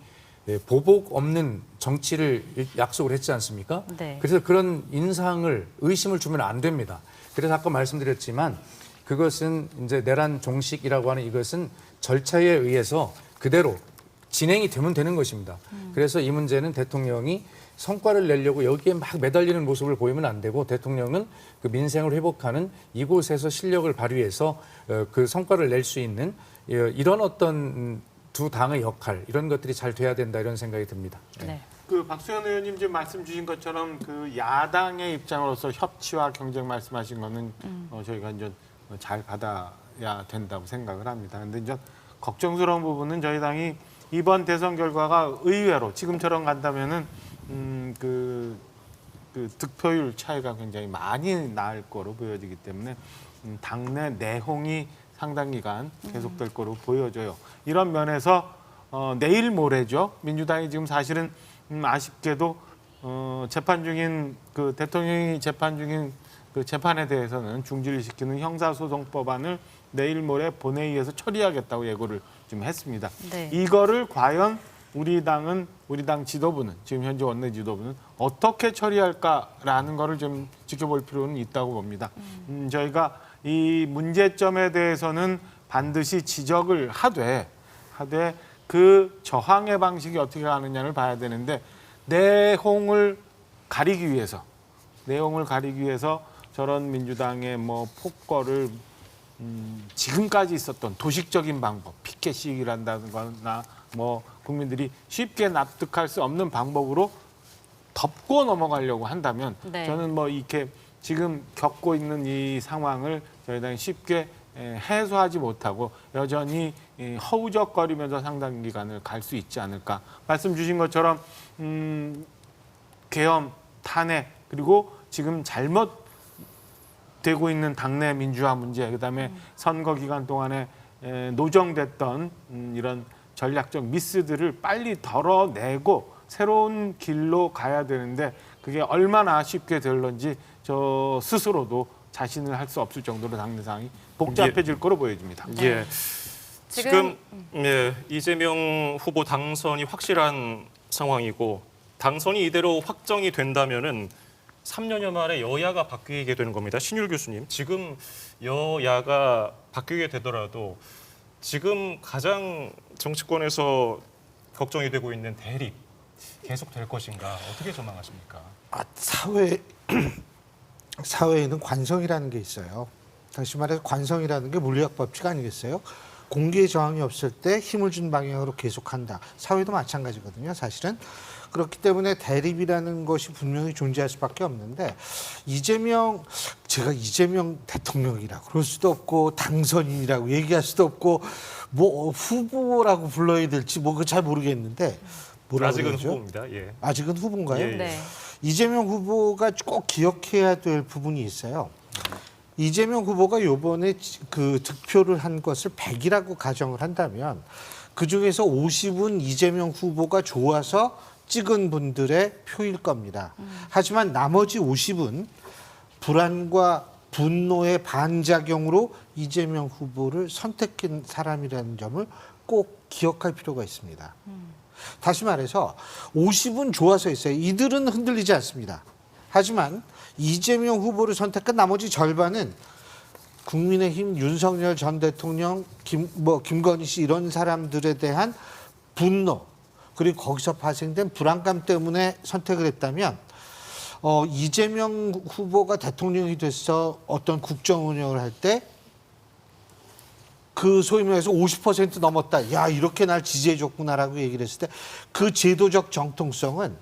보복 없는 정치를 약속을 했지 않습니까? 네. 그래서 그런 인상을 의심을 주면 안 됩니다. 그래서 아까 말씀드렸지만 그것은 이제 내란 종식이라고 하는 이것은 절차에 의해서 그대로 진행이 되면 되는 것입니다. 그래서 이 문제는 대통령이 성과를 내려고 여기에 막 매달리는 모습을 보이면 안 되고 대통령은 그 민생을 회복하는 이곳에서 실력을 발휘해서 그 성과를 낼 수 있는 이런 어떤 두 당의 역할 이런 것들이 잘 돼야 된다 이런 생각이 듭니다. 네. 그 박수현 의원님 지금 말씀 주신 것처럼 그 야당의 입장으로서 협치와 경쟁 말씀하신 거는 저희가 이제 잘 받아야 된다고 생각을 합니다. 근데 이제 걱정스러운 부분은 저희 당이 이번 대선 결과가 의외로 지금처럼 간다면은 그 득표율 차이가 굉장히 많이 날 거로 보여지기 때문에 당내 내홍이 상당 기간 계속될 거로 보여져요. 이런 면에서 내일 모레죠. 민주당이 지금 사실은 아쉽게도 재판 중인 그 대통령이 재판 중인 그 재판에 대해서는 중지를 시키는 형사소송법안을 내일 모레 본회의에서 처리하겠다고 예고를 좀 했습니다. 네. 이거를 과연 우리 당 지도부는 지금 현재 원내 지도부는 어떻게 처리할까라는 거를 좀 지켜볼 필요는 있다고 봅니다. 저희가 이 문제점에 대해서는 반드시 지적을 하되 그 저항의 방식이 어떻게 가느냐를 봐야 되는데 내용을 가리기 위해서 저런 민주당의 뭐 폭거를 지금까지 있었던 도식적인 방법, 피켓 시위를 한다거나 뭐 국민들이 쉽게 납득할 수 없는 방법으로 덮고 넘어가려고 한다면 네. 저는 뭐 이렇게 지금 겪고 있는 이 상황을 저희 당이 쉽게 해소하지 못하고 여전히 허우적거리면서 상당 기간을 갈 수 있지 않을까. 말씀 주신 것처럼 계엄, 탄핵 그리고 지금 잘못되고 있는 당내 민주화 문제 그다음에 선거 기간 동안에 노정됐던 이런 전략적 미스들을 빨리 덜어내고 새로운 길로 가야 되는데 그게 얼마나 쉽게 될런지 저 스스로도 자신을 할 수 없을 정도로 당내 상황이 복잡해질 거로 보여집니다. 예. 지금 이재명 후보 당선이 확실한 상황이고 당선이 이대로 확정이 된다면은 3년여 만에 여야가 바뀌게 되는 겁니다. 신율 교수님, 지금 여야가 바뀌게 되더라도 지금 가장 정치권에서 걱정이 되고 있는 대립 계속될 것인가 어떻게 전망하십니까? 사회에는 관성이라는 게 있어요. 다시 말해서 관성이라는 게 물리학 법칙 아니겠어요? 공기의 저항이 없을 때 힘을 준 방향으로 계속한다. 사회도 마찬가지거든요, 사실은. 그렇기 때문에 대립이라는 것이 분명히 존재할 수밖에 없는데 제가 이재명 대통령이라고 그럴 수도 없고 당선인이라고 얘기할 수도 없고 뭐 후보라고 불러야 될지 뭐 그거 잘 모르겠는데 뭐라고 아직은 그러죠? 후보입니다. 예. 아직은 후보인가요? 예. 네. 이재명 후보가 꼭 기억해야 될 부분이 있어요. 이재명 후보가 이번에 그 득표를 한 것을 100이라고 가정을 한다면 그중에서 50은 이재명 후보가 좋아서 찍은 분들의 표일 겁니다. 하지만 나머지 50은 불안과 분노의 반작용으로 이재명 후보를 선택한 사람이라는 점을 꼭 기억할 필요가 있습니다. 다시 말해서 50은 좋아서 있어요. 이들은 흔들리지 않습니다. 하지만 이재명 후보를 선택한 나머지 절반은 국민의힘 윤석열 전 대통령, 김건희 씨 이런 사람들에 대한 분노 그리고 거기서 발생된 불안감 때문에 선택을 했다면 이재명 후보가 대통령이 돼서 어떤 국정 운영을 할 때 그 소위 말해서 50% 넘었다. 야, 이렇게 날 지지해줬구나라고 얘기를 했을 때 그 제도적 정통성은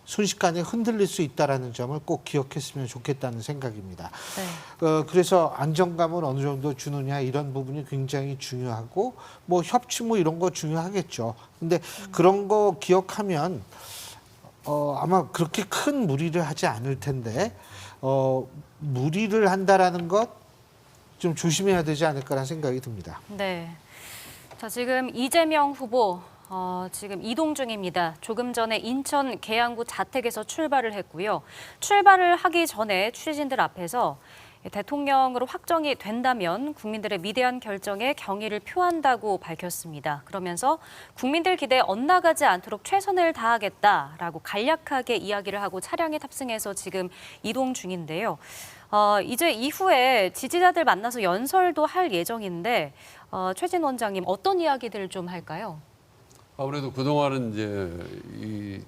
순식간에 흔들릴 수 있다는 점을 꼭 기억했으면 좋겠다는 생각입니다. 네. 그래서 안정감을 어느 정도 주느냐 이런 부분이 굉장히 중요하고 뭐 협치 뭐 이런 거 중요하겠죠. 근데 그런 거 기억하면 아마 그렇게 큰 무리를 하지 않을 텐데 무리를 한다라는 것 좀 조심해야 되지 않을까라는 생각이 듭니다. 네. 자, 지금 이재명 후보 지금 이동 중입니다. 조금 전에 인천 계양구 자택에서 출발을 했고요. 출발을 하기 전에 취재진들 앞에서 대통령으로 확정이 된다면 국민들의 위대한 결정에 경의를 표한다고 밝혔습니다. 그러면서 국민들 기대에 엇나가지 않도록 최선을 다하겠다라고 간략하게 이야기를 하고 차량에 탑승해서 지금 이동 중인데요. 이제 이후에 지지자들 만나서 연설도 할 예정인데 최진 원장님 어떤 이야기들을 좀 할까요? 아무래도 그동안은 이제 이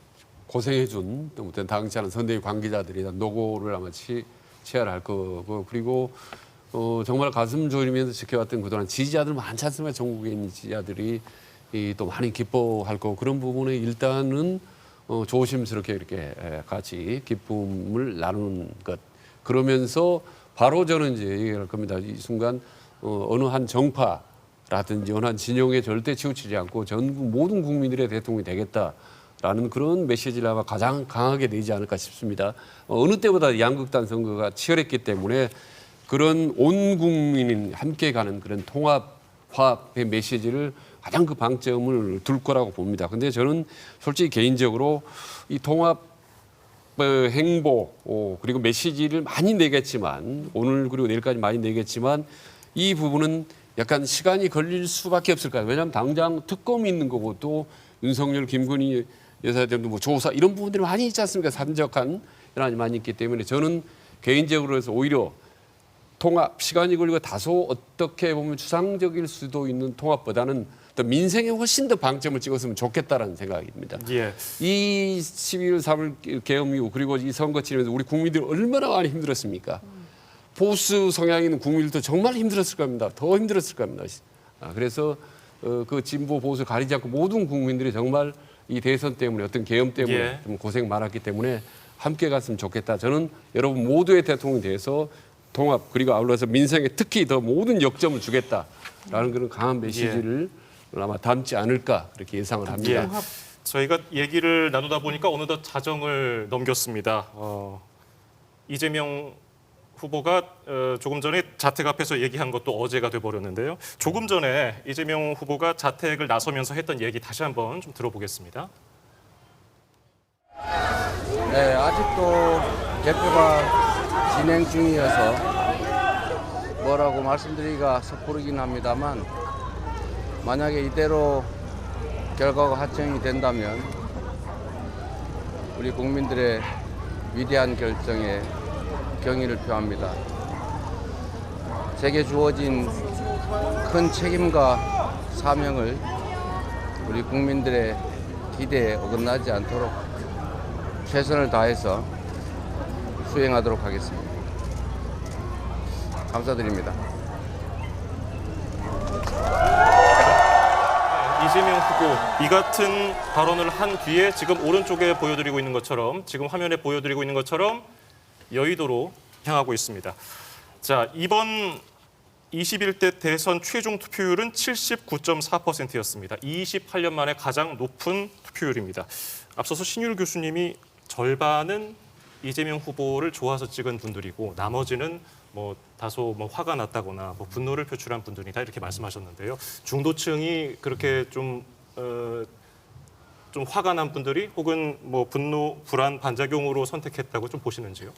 고생해준 어떤 당치하는 선대위 관계자들이 노고를 아마 치열할 거고 그리고 정말 가슴 졸이면서 지켜왔던 그동안 지지자들 많지 않습니까? 전국에 있는 지지자들이 또 많이 기뻐할 거고 그런 부분에 일단은 조심스럽게 이렇게 같이 기쁨을 나누는 것. 그러면서 바로 저는 이제 얘기할 겁니다. 이 순간 어느 한 정파라든지 어느 한 진영에 절대 치우치지 않고 전국 모든 국민들의 대통령이 되겠다라는 그런 메시지를 아마 가장 강하게 내지 않을까 싶습니다. 어느 때보다 양극단 선거가 치열했기 때문에 그런 온 국민이 함께 가는 그런 통합, 화합의 메시지를 가장 그 방점을 둘 거라고 봅니다. 근데 저는 솔직히 개인적으로 이 통합 행보 그리고 메시지를 많이 내겠지만 오늘 그리고 내일까지 많이 내겠지만 이 부분은 약간 시간이 걸릴 수밖에 없을 거예요. 왜냐하면 당장 특검이 있는 거고 또 윤석열, 김건희 여사들도 뭐 조사 이런 부분들이 많이 있지 않습니까? 산적한 현안이 많이 있기 때문에 저는 개인적으로 해서 오히려 통합 시간이 걸리고 다소 어떻게 보면 추상적일 수도 있는 통합보다는 또 민생에 훨씬 더 방점을 찍었으면 좋겠다라는 생각입니다. 예. 이 12월 3월 계엄 이후 그리고 이 선거 치르면서 우리 국민들이 얼마나 많이 힘들었습니까? 보수 성향 있는 국민들도 정말 힘들었을 겁니다. 더 힘들었을 겁니다. 그래서 그 진보 보수 가리지 않고 모든 국민들이 정말 이 대선 때문에 어떤 계엄 때문에 예. 좀 고생 많았기 때문에 함께 갔으면 좋겠다. 저는 여러분 모두의 대통령이 돼서 통합 그리고 아울러서 민생에 특히 더 모든 역점을 주겠다라는 그런 강한 메시지를 아마 담지 않을까 그렇게 예상을 합니다. 예. 저희가 얘기를 나누다 보니까 어느덧 자정을 넘겼습니다. 이재명 후보가 조금 전에 자택 앞에서 얘기한 것도 어제가 돼버렸는데요. 조금 전에 이재명 후보가 자택을 나서면서 했던 얘기 다시 한번 좀 들어보겠습니다. 네, 아직도 개표가 진행 중이어서 뭐라고 말씀드리기가 섣부르긴 합니다만 만약에 이대로 결과가 확정이 된다면 우리 국민들의 위대한 결정에 경의를 표합니다. 제게 주어진 큰 책임과 사명을 우리 국민들의 기대에 어긋나지 않도록 최선을 다해서 수행하도록 하겠습니다. 감사드립니다. 이재명 후보 이 같은 발언을 한 뒤에 지금 오른쪽에 보여드리고 있는 것처럼 지금 화면에 보여드리고 있는 것처럼 여의도로 향하고 있습니다. 자, 이번 21대 대선 최종 투표율은 79.4%였습니다. 28년 만에 가장 높은 투표율입니다. 앞서서 신율 교수님이 절반은 이재명 후보를 좋아서 찍은 분들이고 나머지는 뭐 다소 뭐 화가 났다거나 뭐 분노를 표출한 분들이다 이렇게 말씀하셨는데요. 중도층이 그렇게 좀 화가 난 분들이 혹은 뭐 분노, 불안, 반작용으로 선택했다고 좀 보시는지요?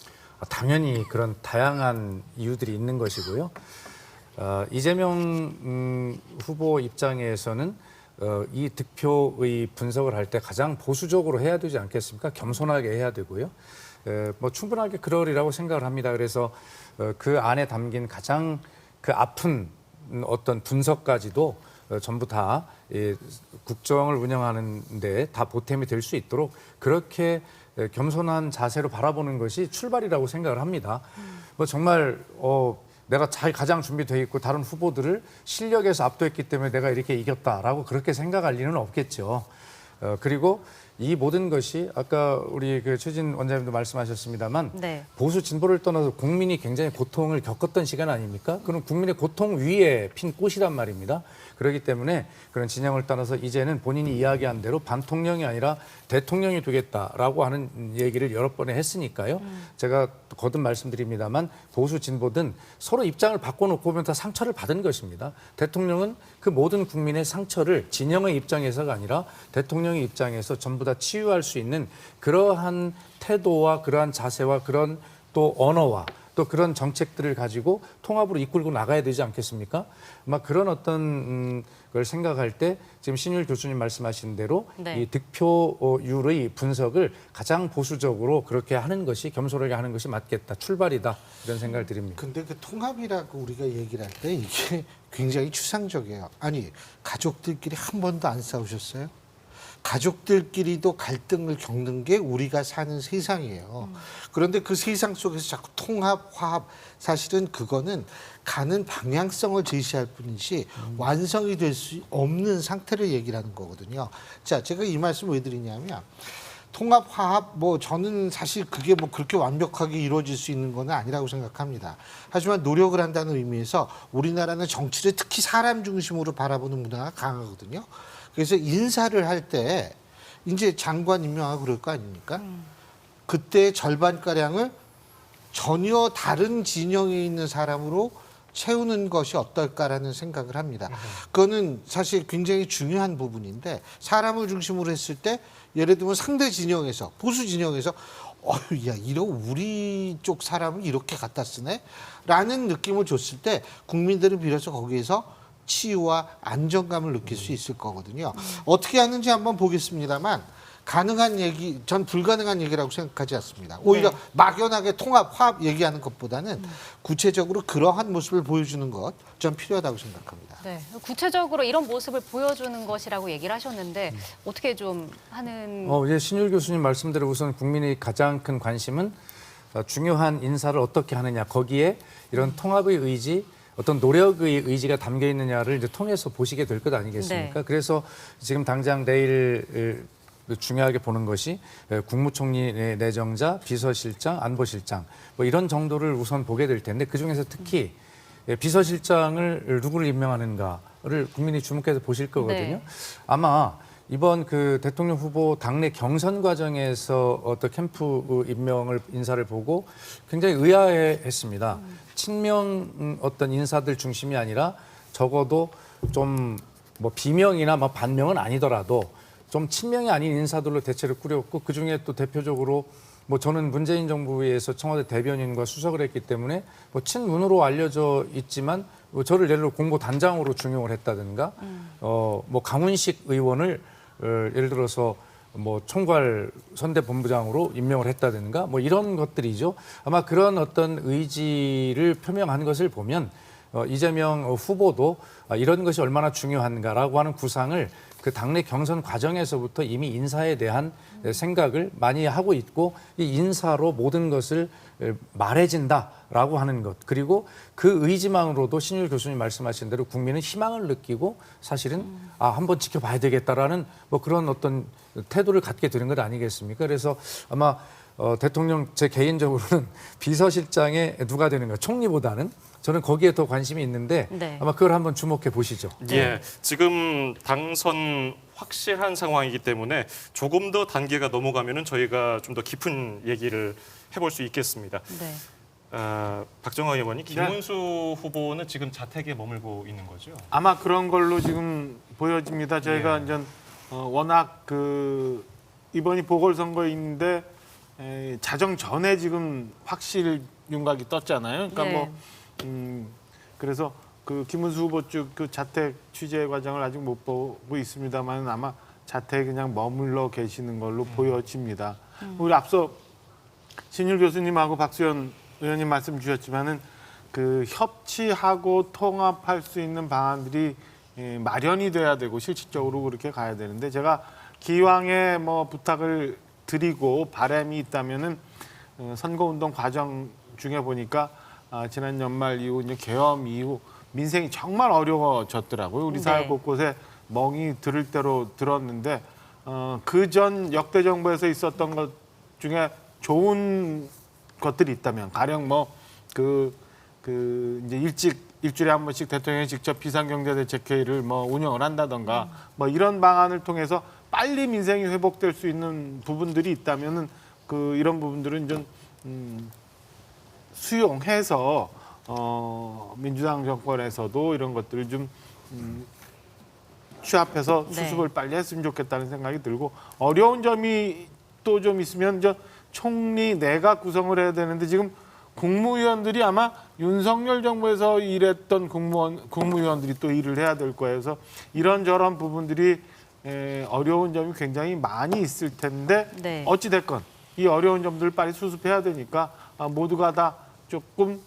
당연히 그런 다양한 이유들이 있는 것이고요. 이재명 후보 입장에서는 이 득표의 분석을 할 때 가장 보수적으로 해야 되지 않겠습니까? 겸손하게 해야 되고요. 뭐 충분하게 그러리라고 생각을 합니다. 그래서 그 안에 담긴 가장 그 아픈 어떤 분석까지도 전부 다 국정을 운영하는데 다 보탬이 될 수 있도록 그렇게 겸손한 자세로 바라보는 것이 출발이라고 생각을 합니다. 뭐 정말 내가 잘 가장 준비되어 있고 다른 후보들을 실력에서 압도했기 때문에 내가 이렇게 이겼다라고 그렇게 생각할 리는 없겠죠. 그리고 이 모든 것이 아까 우리 그 최진 원장님도 말씀하셨습니다만 네. 보수 진보를 떠나서 국민이 굉장히 고통을 겪었던 시간 아닙니까? 그럼 국민의 고통 위에 핀 꽃이란 말입니다. 그렇기 때문에 그런 진영을 떠나서 이제는 본인이 이야기한 대로 반통령이 아니라 대통령이 되겠다라고 하는 얘기를 여러 번에 했으니까요. 제가 거듭 말씀드립니다만 보수 진보든 서로 입장을 바꿔놓고 보면 다 상처를 받은 것입니다. 대통령은 그 모든 국민의 상처를 진영의 입장에서가 아니라 대통령의 입장에서 전부 다 치유할 수 있는 그러한 태도와 그러한 자세와 그런 또 언어와 또 그런 정책들을 가지고 통합으로 이끌고 나가야 되지 않겠습니까? 아마 그런 어떤 걸 생각할 때 지금 신율 교수님 말씀하신 대로 네. 이 득표율의 분석을 가장 보수적으로 그렇게 하는 것이 겸손하게 하는 것이 맞겠다. 출발이다. 이런 생각을 드립니다. 근데 그 통합이라고 우리가 얘기를 할 때 이게 굉장히 추상적이에요. 아니, 가족들끼리 한 번도 안 싸우셨어요? 가족들끼리도 갈등을 겪는 게 우리가 사는 세상이에요. 그런데 그 세상 속에서 자꾸 통합, 화합, 사실은 그거는 가는 방향성을 제시할 뿐이지 완성이 될 수 없는 상태를 얘기를 하는 거거든요. 자, 제가 이 말씀을 왜 드리냐면 통합, 화합, 뭐 저는 사실 그게 뭐 그렇게 완벽하게 이루어질 수 있는 건 아니라고 생각합니다. 하지만 노력을 한다는 의미에서 우리나라는 정치를 특히 사람 중심으로 바라보는 문화가 강하거든요. 그래서 인사를 할 때 이제 장관 임명하고 그럴 거 아닙니까? 그때 절반가량을 전혀 다른 진영에 있는 사람으로 채우는 것이 어떨까라는 생각을 합니다. 그거는 사실 굉장히 중요한 부분인데 사람을 중심으로 했을 때 예를 들면 상대 진영에서 보수 진영에서 야, 우리 쪽 사람을 이렇게 갖다 쓰네? 라는 느낌을 줬을 때 국민들은 비로소 거기에서 치유와 안정감을 느낄 수 있을 거거든요. 어떻게 하는지 한번 보겠습니다만 가능한 얘기, 전 불가능한 얘기라고 생각하지 않습니다. 오히려 막연하게 통합, 화합 얘기하는 것보다는 구체적으로 그러한 모습을 보여주는 것 전 필요하다고 생각합니다. 네, 구체적으로 이런 모습을 보여주는 것이라고 얘기를 하셨는데 어떻게 좀 하는? 예, 신율 교수님 말씀대로 우선 국민의 가장 큰 관심은 중요한 인사를 어떻게 하느냐. 거기에 이런 통합의 의지, 어떤 노력의 의지가 담겨 있느냐를 이제 통해서 보시게 될 것 아니겠습니까? 네. 그래서 지금 당장 내일 중요하게 보는 것이 국무총리 내정자, 비서실장, 안보실장 뭐 이런 정도를 우선 보게 될 텐데 그중에서 특히 비서실장을 누구를 임명하는가를 국민이 주목해서 보실 거거든요. 네. 아마 이번 그 대통령 후보 당내 경선 과정에서 어떤 캠프 임명을 인사를 보고 굉장히 의아해했습니다. 친명 어떤 인사들 중심이 아니라 적어도 좀 뭐 비명이나 뭐 반명은 아니더라도 좀 친명이 아닌 인사들로 대체를 꾸렸고 그 중에 또 대표적으로 뭐 저는 문재인 정부에서 청와대 대변인과 수석을 했기 때문에 뭐 친문으로 알려져 있지만 뭐 저를 예를 들어 공보 단장으로 중용을 했다든가 뭐 강훈식 의원을 예를 들어서 뭐 총괄 선대본부장으로 임명을 했다든가 뭐 이런 것들이죠. 아마 그런 어떤 의지를 표명한 것을 보면 이재명 후보도 이런 것이 얼마나 중요한가라고 하는 구상을 그 당내 경선 과정에서부터 이미 인사에 대한 생각을 많이 하고 있고 이 인사로 모든 것을 말해진다라고 하는 것 그리고 그 의지만으로도 신율 교수님 말씀하신 대로 국민은 희망을 느끼고 사실은 한번 지켜봐야 되겠다라는 뭐 그런 어떤 태도를 갖게 되는 것 아니겠습니까? 그래서 아마 대통령 제 개인적으로는 비서실장에 누가 되는가 총리보다는 저는 거기에 더 관심이 있는데 네. 아마 그걸 한번 주목해 보시죠. 예, 지금 당선 확실한 상황이기 때문에 조금 더 단계가 넘어가면은 저희가 좀 더 깊은 얘기를 해볼 수 있겠습니다. 네. 박정화 의원이 김문수 후보는 지금 자택에 머물고 있는 거죠? 아마 그런 걸로 지금 보여집니다. 저희가 이제 워낙 그 이번이 보궐선거인데 자정 전에 지금 확실 윤곽이 떴잖아요. 그러니까 네. 그래서 그 김은수 후보 쪽 그 자택 취재 과정을 아직 못 보고 있습니다만 아마 자택에 그냥 머물러 계시는 걸로 보여집니다. 우리 앞서 신율 교수님하고 박수현 의원님 말씀 주셨지만은 그 협치하고 통합할 수 있는 방안들이 마련이 돼야 되고 실질적으로 그렇게 가야 되는데 제가 기왕에 뭐 부탁을 드리고 바람이 있다면은 선거운동 과정 중에 보니까 지난 연말 이후 이제 계엄 이후 민생이 정말 어려워졌더라고요. 우리 사회 곳곳에 멍이 들을 대로 들었는데 그 전 역대 정부에서 있었던 것 중에 좋은 것들이 있다면 가령 뭐 이제 일주일에 한 번씩 대통령이 직접 비상경제대책회의를 뭐 운영을 한다던가 뭐 이런 방안을 통해서 빨리 민생이 회복될 수 있는 부분들이 있다면은 이런 부분들은 좀 수용해서 민주당 정권에서도 이런 것들을 좀 취합해서 수습을 빨리 했으면 좋겠다는 생각이 들고 어려운 점이 또 좀 있으면 총리 내각 구성을 해야 되는데 지금 국무위원들이 아마 윤석열 정부에서 일했던 국무위원들이 또 일을 해야 될 거예요. 그래서 이런저런 부분들이 어려운 점이 굉장히 많이 있을 텐데 어찌 됐건 이 어려운 점들을 빨리 수습해야 되니까 모두가 다 조금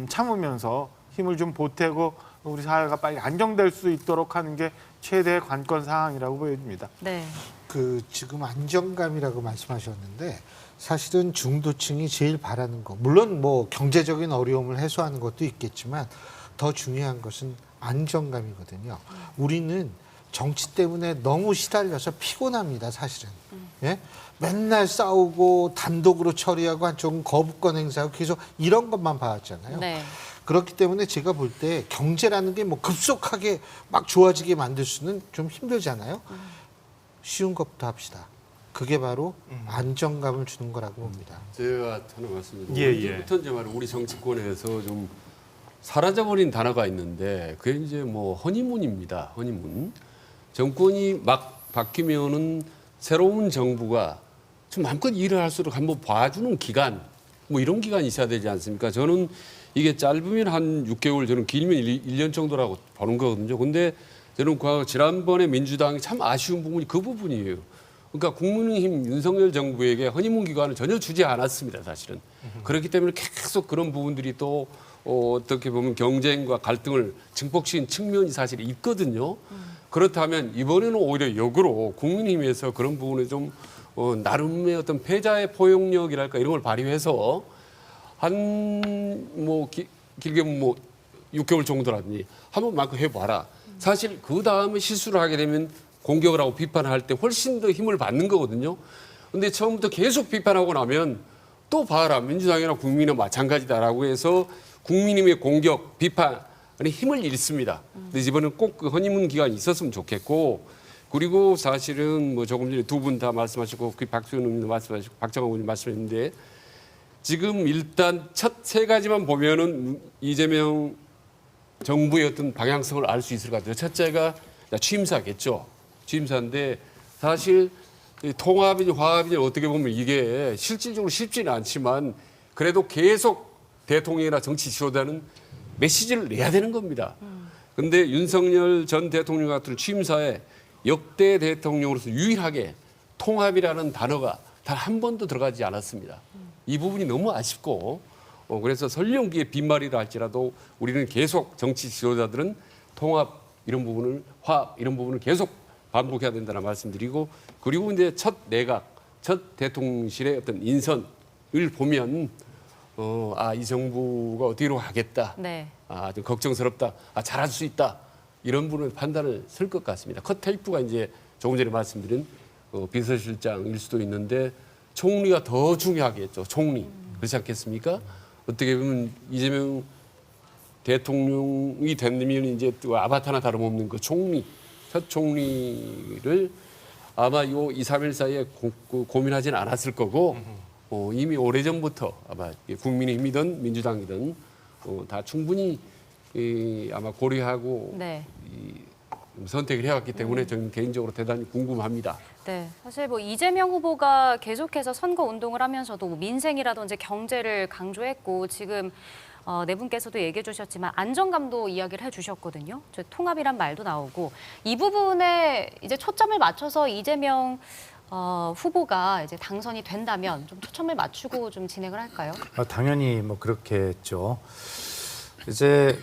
참으면서 힘을 좀 보태고 우리 사회가 빨리 안정될 수 있도록 하는 게 최대의 관건 사항이라고 보여집니다. 네. 지금 안정감이라고 말씀하셨는데 사실은 중도층이 제일 바라는 거, 물론 뭐 경제적인 어려움을 해소하는 것도 있겠지만 더 중요한 것은 안정감이거든요. 우리는 정치 때문에 너무 시달려서 피곤합니다, 사실은. 예? 맨날 싸우고 단독으로 처리하고 한쪽은 거부권 행사하고 계속 이런 것만 봐왔잖아요. 네. 그렇기 때문에 제가 볼 때 경제라는 게 뭐 급속하게 막 좋아지게 만들 수는 좀 힘들잖아요. 쉬운 것부터 합시다. 그게 바로 안정감을 주는 거라고 봅니다. 제가 하나 말씀드리면 예. 언제부터 이제 말이야 우리 정치권에서 좀 사라져버린 단어가 있는데 그게 이제 뭐 허니문입니다. 허니문. 정권이 막 바뀌면은 새로운 정부가 좀 마음껏 일을 할수록 한번 봐주는 기간, 뭐 이런 기간이 있어야 되지 않습니까? 저는 이게 짧으면 한 6개월, 저는 길면 1년 정도라고 보는 거거든요. 근데 저는 지난번에 민주당이 참 아쉬운 부분이 그 부분이에요. 그러니까 국민의힘 윤석열 정부에게 허니문 기간을 전혀 주지 않았습니다, 사실은. 그렇기 때문에 계속 그런 부분들이 또 어떻게 보면 경쟁과 갈등을 증폭시킨 측면이 사실 있거든요. 그렇다면 이번에는 오히려 역으로 국민의힘에서 그런 부분에 좀 나름의 어떤 패자의 포용력이랄까 이런 걸 발휘해서 길게 뭐 6개월 정도라든지 한번 막 해봐라. 사실 그 다음에 실수를 하게 되면 공격을 하고 비판을 할 때 훨씬 더 힘을 받는 거거든요. 근데 처음부터 계속 비판하고 나면 또 봐라. 민주당이나 국민은 마찬가지다라고 해서 국민님의 공격, 비판에 힘을 잃습니다. 근데 이번에는 꼭 그 허니문 기간이 있었으면 좋겠고 그리고 사실은 뭐 조금 전에 두 분 다 말씀하셨고 박수현 의원님도 말씀하셨고 박정환 의원님 말씀했는데 지금 일단 첫 세 가지만 보면은 이재명 정부의 어떤 방향성을 알 수 있을 것 같아요. 첫째가 취임사겠죠. 취임사인데 사실 통합이니 화합이니 어떻게 보면 이게 실질적으로 쉽지는 않지만 그래도 계속 대통령이나 정치 지도자는 메시지를 내야 되는 겁니다. 그런데 윤석열 전 대통령 같은 취임사에 역대 대통령으로서 유일하게 통합이라는 단어가 단 한 번도 들어가지 않았습니다. 이 부분이 너무 아쉽고 그래서 설령 그게 빈말이라 할지라도 우리는 계속 정치 지도자들은 통합 이런 부분을 화합 이런 부분을 계속 반복해야 된다는 말씀드리고 그리고 이제 첫 내각, 첫 대통령실의 어떤 인선을 보면 이 정부가 어디로 가겠다. 네. 좀 걱정스럽다. 잘할 수 있다. 이런 부분의 판단을 쓸 것 같습니다. 컷 테이프가 이제 조금 전에 말씀드린 비서실장일 수도 있는데 총리가 더 중요하겠죠. 총리. 그렇지 않겠습니까? 어떻게 보면 이재명 대통령이 되면 이제 또 아바타나 다름없는 그 총리, 첫 총리를 아마 요 2, 3일 사이에 고민하지는 않았을 거고 이미 오래전부터 아마 국민의힘이든 민주당이든 다 충분히 아마 고려하고 네. 선택을 해왔기 때문에 저는 개인적으로 대단히 궁금합니다. 네, 사실 뭐 이재명 후보가 계속해서 선거 운동을 하면서도 뭐 민생이라든지 경제를 강조했고 지금 네 분께서도 얘기해 주셨지만 안정감도 이야기를 해주셨거든요. 저 통합이란 말도 나오고 이 부분에 이제 초점을 맞춰서 이재명 후보가 이제 당선이 된다면 좀 초점을 맞추고 좀 진행을 할까요? 당연히 뭐 그렇겠죠. 이제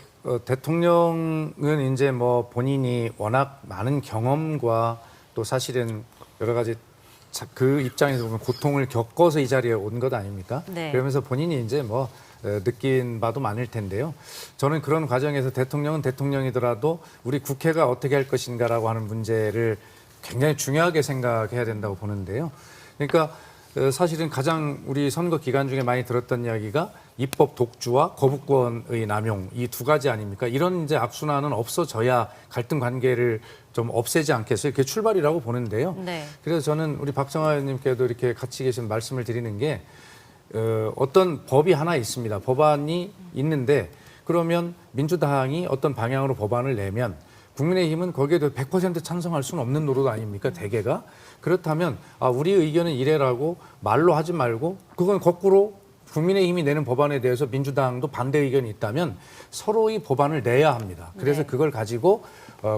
대통령은 이제 뭐 본인이 워낙 많은 경험과 또 사실은 여러 가지 그 입장에서 보면 고통을 겪어서 이 자리에 온 것 아닙니까? 네. 그러면서 본인이 이제 뭐 느낀 바도 많을 텐데요. 저는 그런 과정에서 대통령은 대통령이더라도 우리 국회가 어떻게 할 것인가라고 하는 문제를 굉장히 중요하게 생각해야 된다고 보는데요. 그러니까 사실은 가장 우리 선거 기간 중에 많이 들었던 이야기가 입법 독주와 거부권의 남용 이 두 가지 아닙니까? 이런 이제 악순환은 없어져야 갈등 관계를 좀 없애지 않겠어요? 그게 출발이라고 보는데요. 네. 그래서 저는 우리 박정아 의원님께도 이렇게 같이 계신 말씀을 드리는 게 어떤 법이 하나 있습니다. 법안이 있는데 그러면 민주당이 어떤 방향으로 법안을 내면 국민의힘은 거기에 대해 100% 찬성할 수는 없는 노릇 아닙니까? 대개가. 그렇다면 우리 의견은 이래라고 말로 하지 말고 그건 거꾸로 국민의힘이 내는 법안에 대해서 민주당도 반대 의견이 있다면 서로의 법안을 내야 합니다. 그래서 네. 그걸 가지고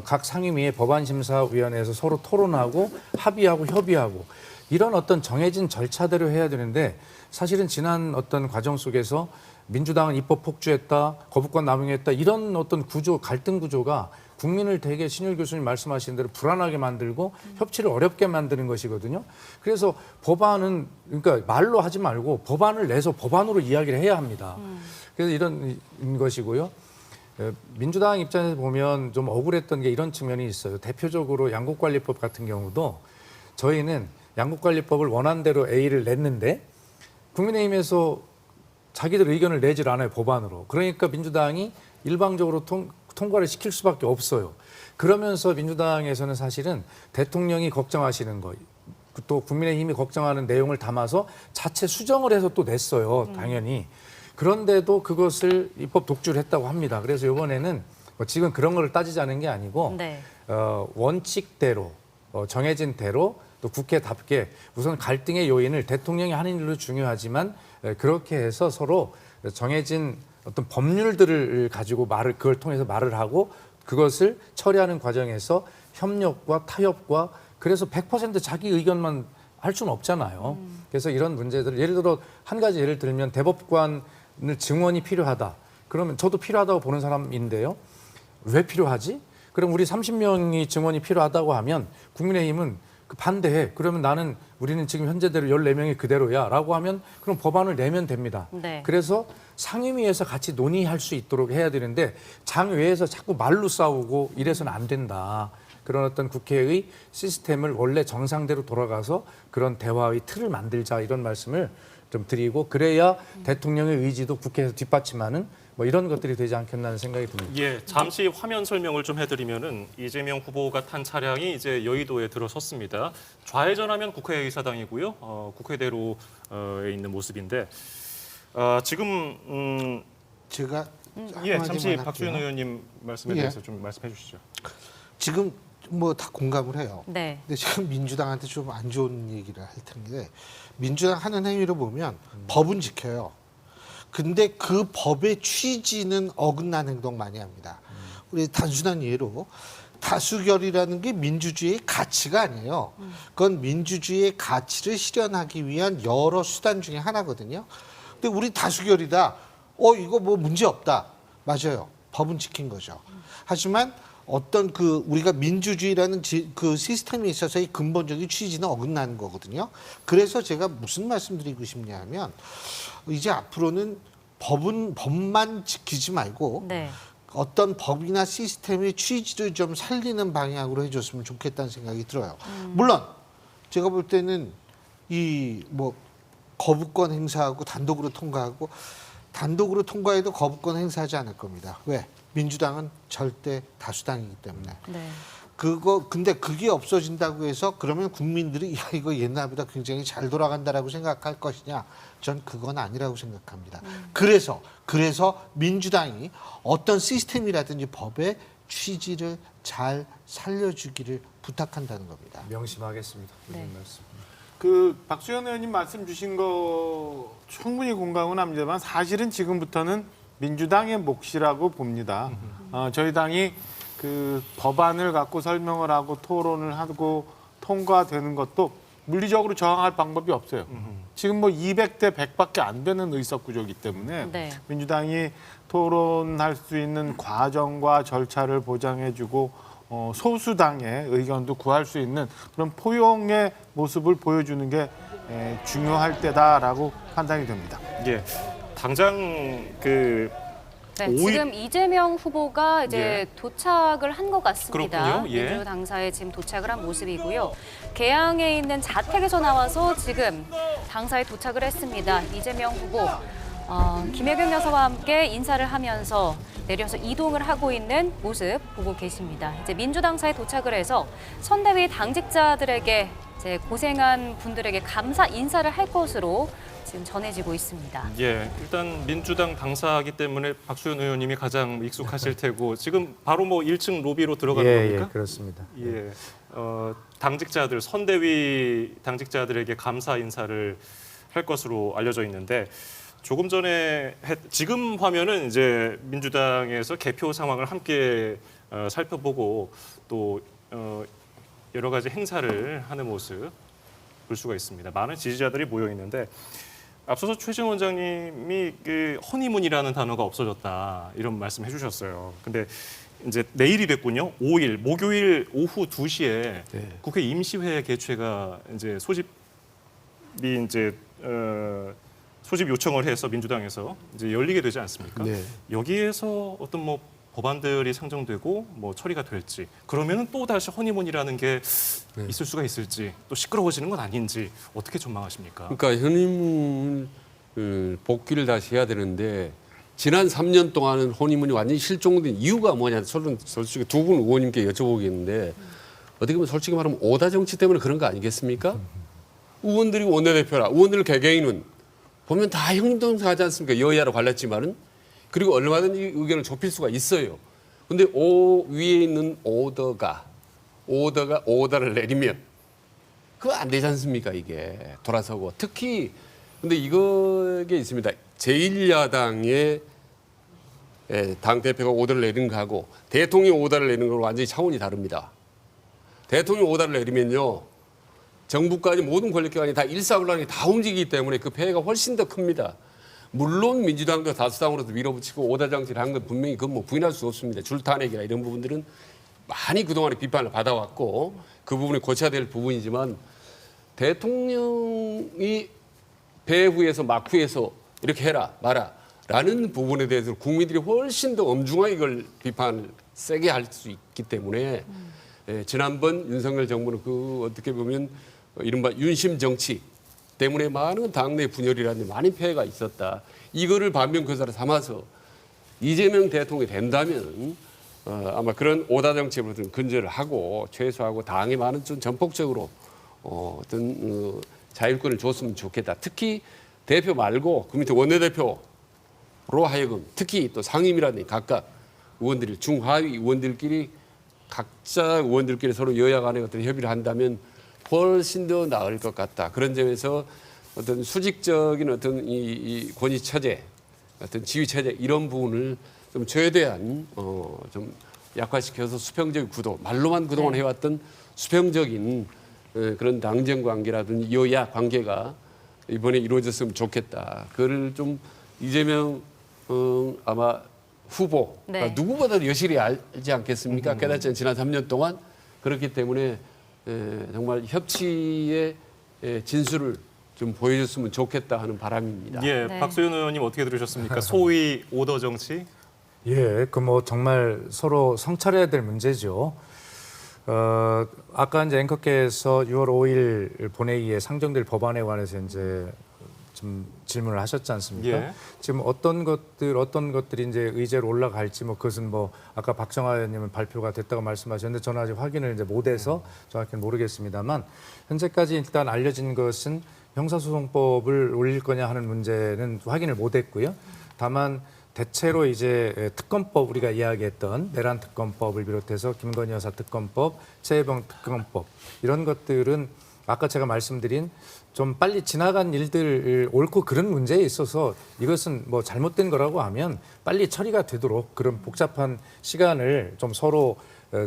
각 상임위의 법안심사위원회에서 서로 토론하고 합의하고 협의하고 이런 어떤 정해진 절차대로 해야 되는데 사실은 지난 어떤 과정 속에서 민주당은 입법 폭주했다, 거부권 남용했다 이런 어떤 구조, 갈등 구조가 국민을 되게 신율 교수님 말씀하신 대로 불안하게 만들고 협치를 어렵게 만드는 것이거든요. 그래서 법안은 그러니까 말로 하지 말고 법안을 내서 법안으로 이야기를 해야 합니다. 그래서 이런 것이고요. 민주당 입장에서 보면 좀 억울했던 게 이런 측면이 있어요. 대표적으로 양국관리법 같은 경우도 저희는 양국관리법을 원안대로 A를 냈는데 국민의힘에서 자기들 의견을 내질 않아요, 법안으로. 그러니까 민주당이 일방적으로 통과를 시킬 수밖에 없어요. 그러면서 민주당에서는 사실은 대통령이 걱정하시는 거, 또 국민의힘이 걱정하는 내용을 담아서 자체 수정을 해서 또 냈어요, 당연히. 그런데도 그것을 입법 독주를 했다고 합니다. 그래서 이번에는 지금 그런 걸 따지자는 게 아니고 네. 원칙대로 정해진 대로 또 국회답게 우선 갈등의 요인을 대통령이 하는 일도 중요하지만 그렇게 해서 서로 정해진 어떤 법률들을 가지고 그걸 통해서 말을 하고 그것을 처리하는 과정에서 협력과 타협과 그래서 100% 자기 의견만 할 수는 없잖아요. 그래서 이런 문제들을 예를 들어 한 가지 예를 들면 대법관을 증언이 필요하다. 그러면 저도 필요하다고 보는 사람인데요. 왜 필요하지? 그럼 우리 30명이 증언이 필요하다고 하면 국민의힘은 반대해. 그러면 우리는 지금 현재대로 14명이 그대로야 라고 하면 그럼 법안을 내면 됩니다. 네. 그래서 상임위에서 같이 논의할 수 있도록 해야 되는데 장외에서 자꾸 말로 싸우고 이래서는 안 된다. 그런 어떤 국회의 시스템을 원래 정상대로 돌아가서 그런 대화의 틀을 만들자 이런 말씀을 좀 드리고 그래야 대통령의 의지도 국회에서 뒷받침하는 뭐 이런 것들이 되지 않겠나 하는 생각이 듭니다. 예, 잠시 화면 설명을 좀 해드리면은 이재명 후보가 탄 차량이 이제 여의도에 들어섰습니다. 좌회전하면 국회의사당이고요. 국회대로에 있는 모습인데 지금 제가 예, 잠시 한마디만 박수현 할게요. 의원님 말씀에 예. 대해서 좀 말씀해 주시죠. 지금 뭐 다 공감을 해요. 네. 근데 지금 민주당한테 좀 안 좋은 얘기를 할 텐데 민주당 하는 행위로 보면 법은 지켜요. 근데 그 법의 취지는 어긋난 행동 많이 합니다. 우리 단순한 예로 다수결이라는 게 민주주의의 가치가 아니에요. 그건 민주주의의 가치를 실현하기 위한 여러 수단 중에 하나거든요. 근데 우리 다수결이다. 이거 뭐 문제 없다. 맞아요. 법은 지킨 거죠. 하지만 어떤 우리가 민주주의라는 그 시스템에 있어서의 근본적인 취지는 어긋나는 거거든요. 그래서 제가 무슨 말씀드리고 싶냐 하면 이제 앞으로는 법만 지키지 말고 네. 어떤 법이나 시스템의 취지를 좀 살리는 방향으로 해줬으면 좋겠다는 생각이 들어요. 물론 제가 볼 때는 거부권 행사하고 단독으로 통과해도 거부권 행사하지 않을 겁니다. 왜? 민주당은 절대 다수당이기 때문에. 네. 근데 그게 없어진다고 해서 그러면 국민들이 이거 옛날보다 굉장히 잘 돌아간다라고 생각할 것이냐? 전 그건 아니라고 생각합니다. 그래서 민주당이 어떤 시스템이라든지 법의 취지를 잘 살려주기를 부탁한다는 겁니다. 명심하겠습니다. 네. 이런 말씀. 박수현 의원님 말씀 주신 거 충분히 공감은 합니다만 사실은 지금부터는 민주당의 몫이라고 봅니다. 저희 당이 그 법안을 갖고 설명을 하고 토론을 하고 통과되는 것도 물리적으로 저항할 방법이 없어요. 지금 뭐 200대 100밖에 안 되는 의석 구조이기 때문에 네. 민주당이 토론할 수 있는 과정과 절차를 보장해주고 소수당의 의견도 구할 수 있는 그런 포용의 모습을 보여주는 게 중요할 때다라고 판단이 됩니다. 예. 당장 그 네, 오일- 지금 이재명 후보가 이제 예. 도착을 한 것 같습니다. 그렇군요. 예. 민주당사에 지금 도착을 한 모습이고요. 개항에 있는 자택에서 나와서 지금 당사에 도착을 했습니다. 이재명 후보, 김혜경 여사와 함께 인사를 하면서 내려서 이동을 하고 있는 모습 보고 계십니다. 이제 민주당사에 도착을 해서 선대위 당직자들에게 이제 고생한 분들에게 감사 인사를 할 것으로 지금 전해지고 있습니다. 예, 일단 민주당 당사이기 때문에 박수현 의원님이 가장 익숙하실 테고 지금 바로 뭐 1층 로비로 들어가는 예, 겁니까? 예, 그렇습니다. 예, 당직자들 선대위 당직자들에게 감사 인사를 할 것으로 알려져 있는데 조금 전에 지금 화면은 이제 민주당에서 개표 상황을 함께 살펴보고 또 여러 가지 행사를 하는 모습 볼 수가 있습니다. 많은 지지자들이 모여 있는데. 앞서서 최재형 원장님이 그 허니문이라는 단어가 없어졌다 이런 말씀 해주셨어요. 근데 이제 내일이 됐군요. 5일 목요일 오후 2시에 국회 임시회 개최가 이제 소집 요청을 해서 민주당에서 이제 열리게 되지 않습니까? 네. 여기에서 어떤 뭐 법안들이 상정되고 뭐 처리가 될지 그러면은 또 다시 허니문이라는 게 있을 수가 있을지 또 시끄러워지는 건 아닌지 어떻게 전망하십니까? 그러니까 현임 복귀를 다시 해야 되는데 지난 3년 동안은 혼인문이 완전히 실종된 이유가 뭐냐 솔직히 두 분 의원님께 여쭤보겠는데 어떻게 보면 솔직히 말하면 오다 정치 때문에 그런 거 아니겠습니까? 의원들이 원내대표라 의원들 개개인은 보면 다 형님동 하지 않습니까? 여야로 갈랐지만은 그리고 얼마든지 의견을 좁힐 수가 있어요. 근데 위에 있는 오더를 내리면 그거 안 되지 않습니까? 이게 돌아서고 특히 근데 이게 있습니다. 제1야당의 당 대표가 오더를 내리는 거하고 대통령이 오더를 내리는 거는 완전히 차원이 다릅니다. 대통령이 오더를 내리면요. 정부까지 모든 권력기관이 다 일사불란하게 다 움직이기 때문에 그 폐해가 훨씬 더 큽니다. 물론 민주당도 다수당으로도 밀어붙이고 오다 정치를 한 건 분명히 그건 뭐 부인할 수 없습니다. 줄탄핵이나 이런 부분들은 많이 그동안에 비판을 받아왔고 그 부분이 고쳐야 될 부분이지만 대통령이 배후에서 막후에서 이렇게 해라 마라 라는 부분에 대해서 국민들이 훨씬 더 엄중하게 이걸 비판을 세게 할 수 있기 때문에 지난번 윤석열 정부는 그 어떻게 보면 이른바 윤심 정치 때문에 많은 당내 분열이라든지 많은 폐해가 있었다. 이거를 반면교사로 삼아서 이재명 대통령이 된다면 아마 그런 오다 정치를 근절을 하고 최소화하고 당에 많은 좀 전폭적으로 어떤 자율권을 줬으면 좋겠다. 특히 대표 말고 그 밑에 원내대표로 하여금 특히 또 상임이라든지 각각 의원들이 중하위 의원들끼리 각자 의원들끼리 서로 여야 간에 어떤 협의를 한다면 훨씬 더 나을 것 같다. 그런 점에서 어떤 수직적인 어떤 이 권위 체제, 어떤 지휘 체제 이런 부분을 좀 최대한 좀 약화시켜서 수평적 구도, 말로만 그동안 해왔던 수평적인 그런 당정 관계라든지 여야 관계가 이번에 이루어졌으면 좋겠다. 그걸 좀 이재명 아마 후보 네. 누구보다도 여실히 알지 않겠습니까? 깨닫지 지난 3년 동안 그렇기 때문에 정말 협치의 진수를 좀 보여줬으면 좋겠다 하는 바람입니다. 예, 네. 박소연 의원님 어떻게 들으셨습니까? 소위 오더 정치? 예, 그 뭐 정말 서로 성찰해야 될 문제죠. 아까 이제 앵커께서 6월 5일 본회의에 상정될 법안에 관해서 이제 좀 질문을 하셨지 않습니까? 예. 지금 어떤 것들이 이제 의제로 올라갈지 뭐 그것은 뭐 아까 박정하 의원님은 발표가 됐다고 말씀하셨는데 저는 아직 확인을 이제 못해서 정확히는 모르겠습니다만 현재까지 일단 알려진 것은 형사소송법을 올릴 거냐 하는 문제는 확인을 못했고요. 다만 대체로 이제 특검법 우리가 이야기했던 내란 특검법을 비롯해서 김건희 여사 특검법, 최혜병 특검법 이런 것들은 아까 제가 말씀드린 좀 빨리 지나간 일들 옳고 그른 문제에 있어서 이것은 뭐 잘못된 거라고 하면 빨리 처리가 되도록 그런 복잡한 시간을 좀 서로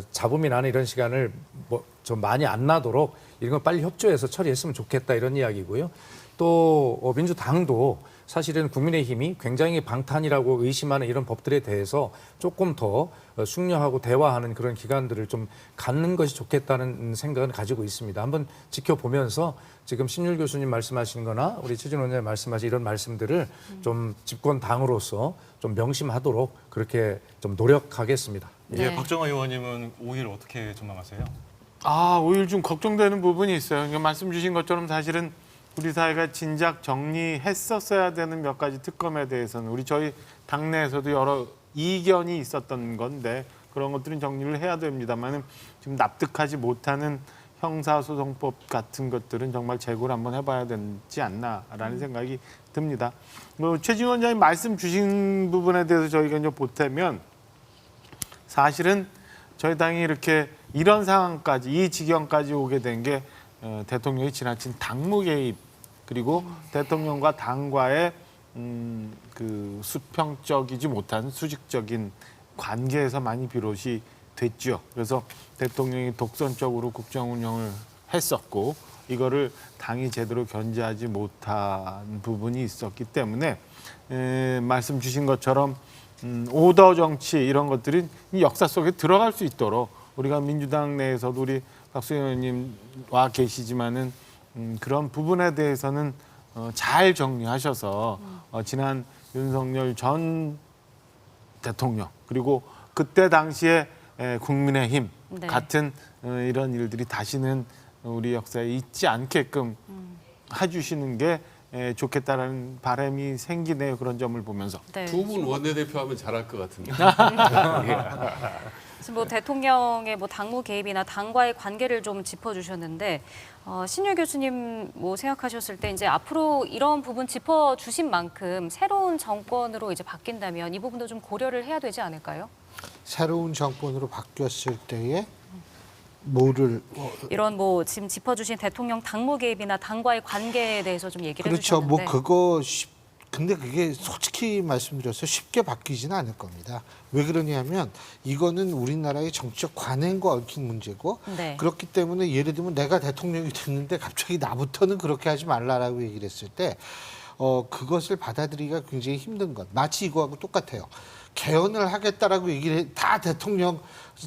잡음이 나는 이런 시간을 뭐 좀 많이 안 나도록 이런 거 빨리 협조해서 처리했으면 좋겠다 이런 이야기고요. 또 민주당도 사실은 국민의힘이 굉장히 방탄이라고 의심하는 이런 법들에 대해서 조금 더 숙려하고 대화하는 그런 기간들을 좀 갖는 것이 좋겠다는 생각은 가지고 있습니다. 한번 지켜보면서 지금 신율 교수님 말씀하신 거나 우리 최진원 원장님 말씀하신 이런 말씀들을 좀 집권당으로서 좀 명심하도록 그렇게 좀 노력하겠습니다. 예, 네. 박정화 의원님은 5일 어떻게 전망하세요? 5일 좀 걱정되는 부분이 있어요. 그러니까 말씀 주신 것처럼 사실은 우리 사회가 진작 정리했었어야 되는 몇 가지 특검에 대해서는 저희 당내에서도 여러 이견이 있었던 건데 그런 것들은 정리를 해야 됩니다만은 지금 납득하지 못하는 형사소송법 같은 것들은 정말 재고를 한번 해봐야 되지 않나라는 생각이 듭니다. 최진원 원장님 말씀 주신 부분에 대해서 저희가 이제 보태면 사실은 저희 당이 이렇게 이런 상황까지 이 지경까지 오게 된 게 대통령이 지나친 당무 개입 그리고 대통령과 당과의 그 수평적이지 못한 수직적인 관계에서 많이 비롯이 됐죠. 그래서 대통령이 독선적으로 국정 운영을 했었고 이거를 당이 제대로 견제하지 못한 부분이 있었기 때문에 말씀 주신 것처럼 오더 정치 이런 것들이 이 역사 속에 들어갈 수 있도록 우리가 민주당 내에서도 우리 박수현 의원님 와 계시지만은 그런 부분에 대해서는 잘 정리하셔서 지난 윤석열 전 대통령 그리고 그때 당시에 국민의힘 네. 같은 이런 일들이 다시는 우리 역사에 있지 않게끔 해주시는 게 좋겠다라는 바람이 생기네요. 그런 점을 보면서. 네. 두 분 원내대표 하면 잘할 것 같은데. 지금 뭐 대통령의 뭐 당무 개입이나 당과의 관계를 좀 짚어주셨는데 신율 교수님 뭐 생각하셨을 때 이제 앞으로 이런 부분 짚어주신 만큼 새로운 정권으로 이제 바뀐다면 이 부분도 좀 고려를 해야 되지 않을까요? 새로운 정권으로 바뀌었을 때에 뭐를 이런 뭐 지금 짚어주신 대통령 당무 개입이나 당과의 관계에 대해서 좀 얘기를 그렇죠. 해주셨는데. 뭐 그거 근데 그게 솔직히 말씀드려서 쉽게 바뀌지는 않을 겁니다. 왜 그러냐면 이거는 우리나라의 정치적 관행과 얽힌 문제고 네. 그렇기 때문에 예를 들면 내가 대통령이 됐는데 갑자기 나부터는 그렇게 하지 말라라고 얘기를 했을 때 그것을 받아들이기가 굉장히 힘든 것. 마치 이거하고 똑같아요. 개헌을 하겠다라고 얘기를 다 대통령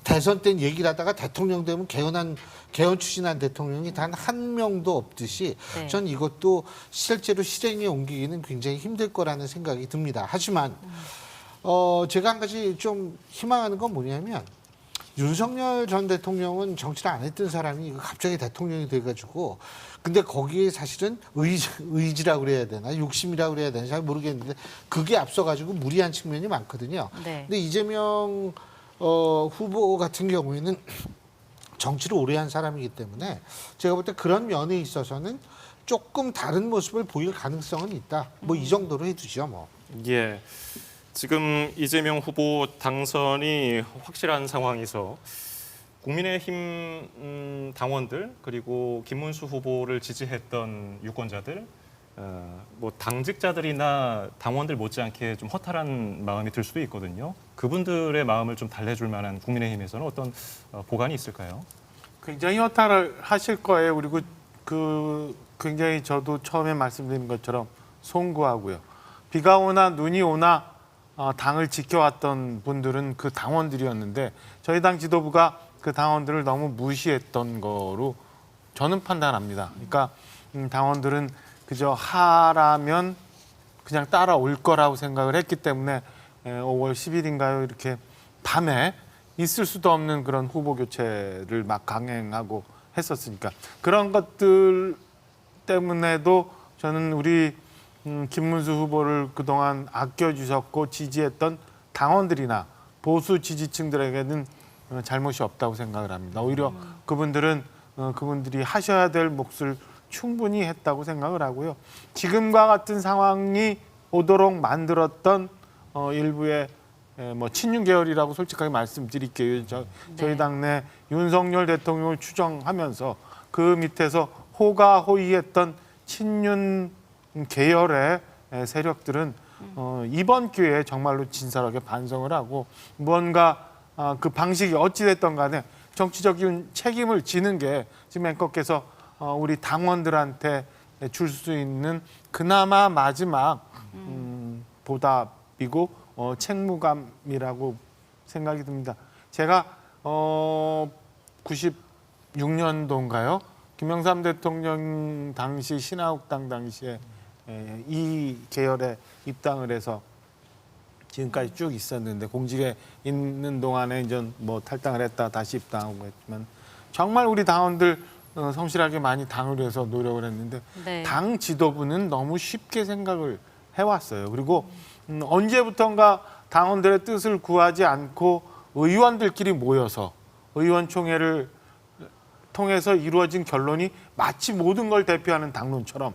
대선 때 얘기를 하다가 대통령 되면 개헌 추진한 대통령이 단 한 명도 없듯이 네. 전 이것도 실제로 실행에 옮기기는 굉장히 힘들 거라는 생각이 듭니다. 하지만 제가 한 가지 좀 희망하는 건 뭐냐면 윤석열 전 대통령은 정치를 안 했던 사람이 갑자기 대통령이 돼가지고 근데 거기에 사실은 의지라고 그래야 되나 욕심이라고 그래야 되나 잘 모르겠는데 그게 앞서가지고 무리한 측면이 많거든요. 네. 근데 이재명 후보 같은 경우에는 정치를 오래 한 사람이기 때문에 제가 볼 때 그런 면에 있어서는 조금 다른 모습을 보일 가능성은 있다. 뭐 이 정도로 해두죠. 뭐. 예. 지금 이재명 후보 당선이 확실한 상황에서 국민의힘 당원들 그리고 김문수 후보를 지지했던 유권자들 뭐 당직자들이나 당원들 못지않게 좀 허탈한 마음이 들 수도 있거든요. 그분들의 마음을 좀 달래줄 만한 국민의힘에서는 어떤 보관이 있을까요? 굉장히 허탈을 하실 거예요. 그리고 굉장히 저도 처음에 말씀드린 것처럼 송구하고요. 비가 오나 눈이 오나 당을 지켜왔던 분들은 그 당원들이었는데 저희 당 지도부가 그 당원들을 너무 무시했던 거로 저는 판단합니다. 그러니까 당원들은 그저 하라면 그냥 따라올 거라고 생각을 했기 때문에 5월 10일인가요? 이렇게 밤에 있을 수도 없는 그런 후보 교체를 막 강행하고 했었으니까 그런 것들 때문에도 저는 우리 김문수 후보를 그동안 아껴주셨고 지지했던 당원들이나 보수 지지층들에게는 잘못이 없다고 생각을 합니다. 오히려 그분들이 하셔야 될 몫을 충분히 했다고 생각을 하고요. 지금과 같은 상황이 오도록 만들었던 일부의 뭐 친윤 계열이라고 솔직하게 말씀드릴게요. 저희 당내 윤석열 대통령을 추정하면서 그 밑에서 호가호위했던 친윤 계열의 세력들은 이번 기회에 정말로 진솔하게 반성을 하고 무언가 그 방식이 어찌됐든 간에 정치적인 책임을 지는 게 지금 앵커께서 우리 당원들한테 줄 수 있는 그나마 마지막 보답이고 책무감이라고 생각이 듭니다. 제가 96년도인가요? 김영삼 대통령 당시 신한국당 당시에 이 계열에 입당을 해서 지금까지 쭉 있었는데 공직에 있는 동안에 이제 뭐 탈당을 했다 다시 입당하고 했지만 정말 우리 당원들 성실하게 많이 당을 위해서 노력을 했는데 네. 당 지도부는 너무 쉽게 생각을 해왔어요. 그리고 언제부턴가 당원들의 뜻을 구하지 않고 의원들끼리 모여서 의원총회를 통해서 이루어진 결론이 마치 모든 걸 대표하는 당론처럼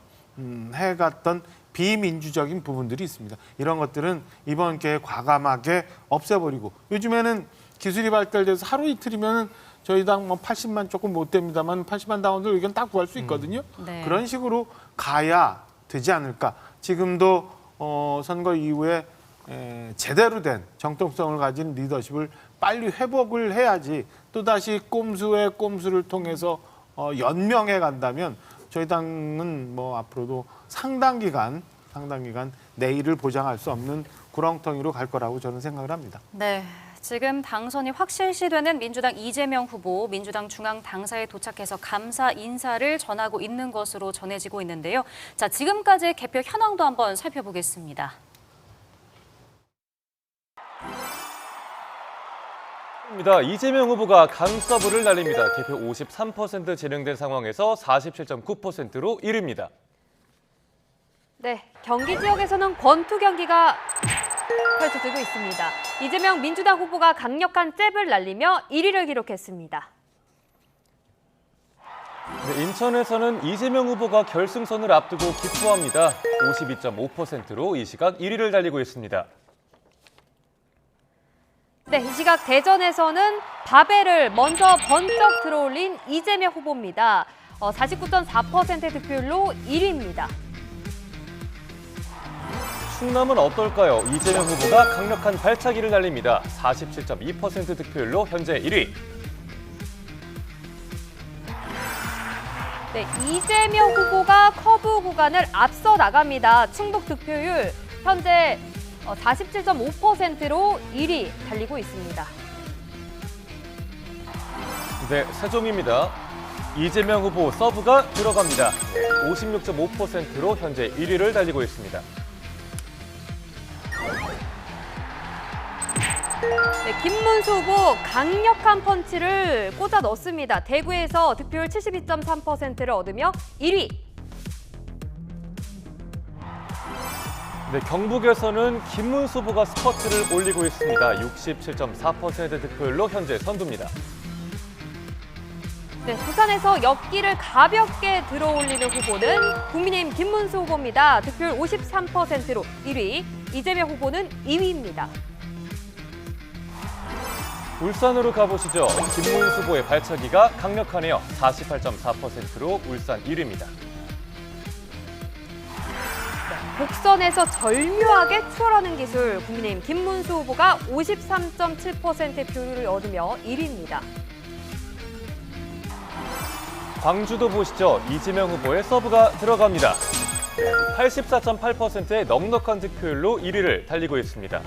해갔던 비민주적인 부분들이 있습니다. 이런 것들은 이번 기회에 과감하게 없애버리고 요즘에는 기술이 발달돼서 하루 이틀이면 저희 당 뭐 80만 조금 못 됩니다만 80만 당원들 의견 딱 구할 수 있거든요. 네. 그런 식으로 가야 되지 않을까. 지금도 선거 이후에 제대로 된 정통성을 가진 리더십을 빨리 회복을 해야지 또다시 꼼수의 꼼수를 통해서 연명해 간다면 저희 당은 뭐 앞으로도 상당 기간 내일을 보장할 수 없는 구렁텅이로 갈 거라고 저는 생각을 합니다. 네. 지금 당선이 확실시되는 민주당 이재명 후보, 민주당 중앙 당사에 도착해서 감사 인사를 전하고 있는 것으로 전해지고 있는데요. 자, 지금까지 개표 현황도 한번 살펴보겠습니다. 이재명 후보가 강서부를 날립니다. 개표 53% 진행된 상황에서 47.9%로 1위입니다. 네, 경기 지역에서는 권투 경기가 펼쳐지고 있습니다. 이재명 민주당 후보가 강력한 잽을 날리며 1위를 기록했습니다. 네, 인천에서는 이재명 후보가 결승선을 앞두고 기뻐합니다. 52.5%로 이 시각 1위를 달리고 있습니다. 네, 이 시각 대전에서는 바벨을 먼저 번쩍 들어올린 이재명 후보입니다. 49.4% 득표율로 1위입니다. 충남은 어떨까요? 이재명 후보가 강력한 발차기를 날립니다. 47.2% 득표율로 현재 1위. 네, 이재명 후보가 커브 구간을 앞서 나갑니다. 충북 득표율 현재 47.5%로 1위 달리고 있습니다. 네, 세종입니다. 이재명 후보 서브가 들어갑니다. 56.5%로 현재 1위를 달리고 있습니다. 네, 김문수 후보 강력한 펀치를 꽂아 넣습니다. 대구에서 득표율 72.3%를 얻으며 1위. 네, 경북에서는 김문수 후보가 스퍼트를 올리고 있습니다. 67.4% 득표율로 현재 선두입니다. 네, 부산에서 옆길을 가볍게 들어올리는 후보는 국민의힘 김문수 후보입니다. 득표율 53%로 1위, 이재명 후보는 2위입니다. 울산으로 가보시죠. 김문수 후보의 발차기가 강력하네요. 48.4%로 울산 1위입니다. 복선에서 절묘하게 추월하는 기술, 국민의힘 김문수 후보가 53.7%의 표율을 얻으며 1위입니다. 광주도 보시죠. 이재명 후보의 서브가 들어갑니다. 84.8%의 넉넉한 득표율로 1위를 달리고 있습니다.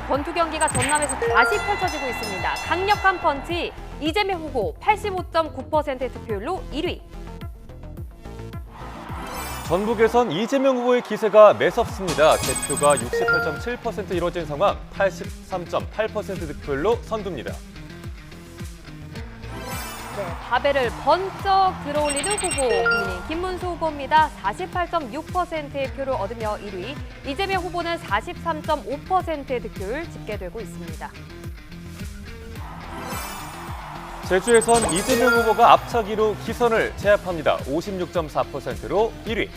권투 경기가 전남에서 다시 펼쳐지고 있습니다. 강력한 펀치, 이재명 후보 85.9%의 득표율로 1위. 전북에선 이재명 후보의 기세가 매섭습니다. 개표가 68.7% 이뤄진 상황, 83.8% 득표율로 선두입니다. 네, 바벨을 번쩍 들어올리는 후보, 국민의힘 김문수 후보입니다. 48.6%의 표를 얻으며 1위, 이재명 후보는 43.5%의 득표율 집계되고 있습니다. 제주에선 이재명 후보가 앞차기로 기선을 제압합니다. 56.4%로 1위.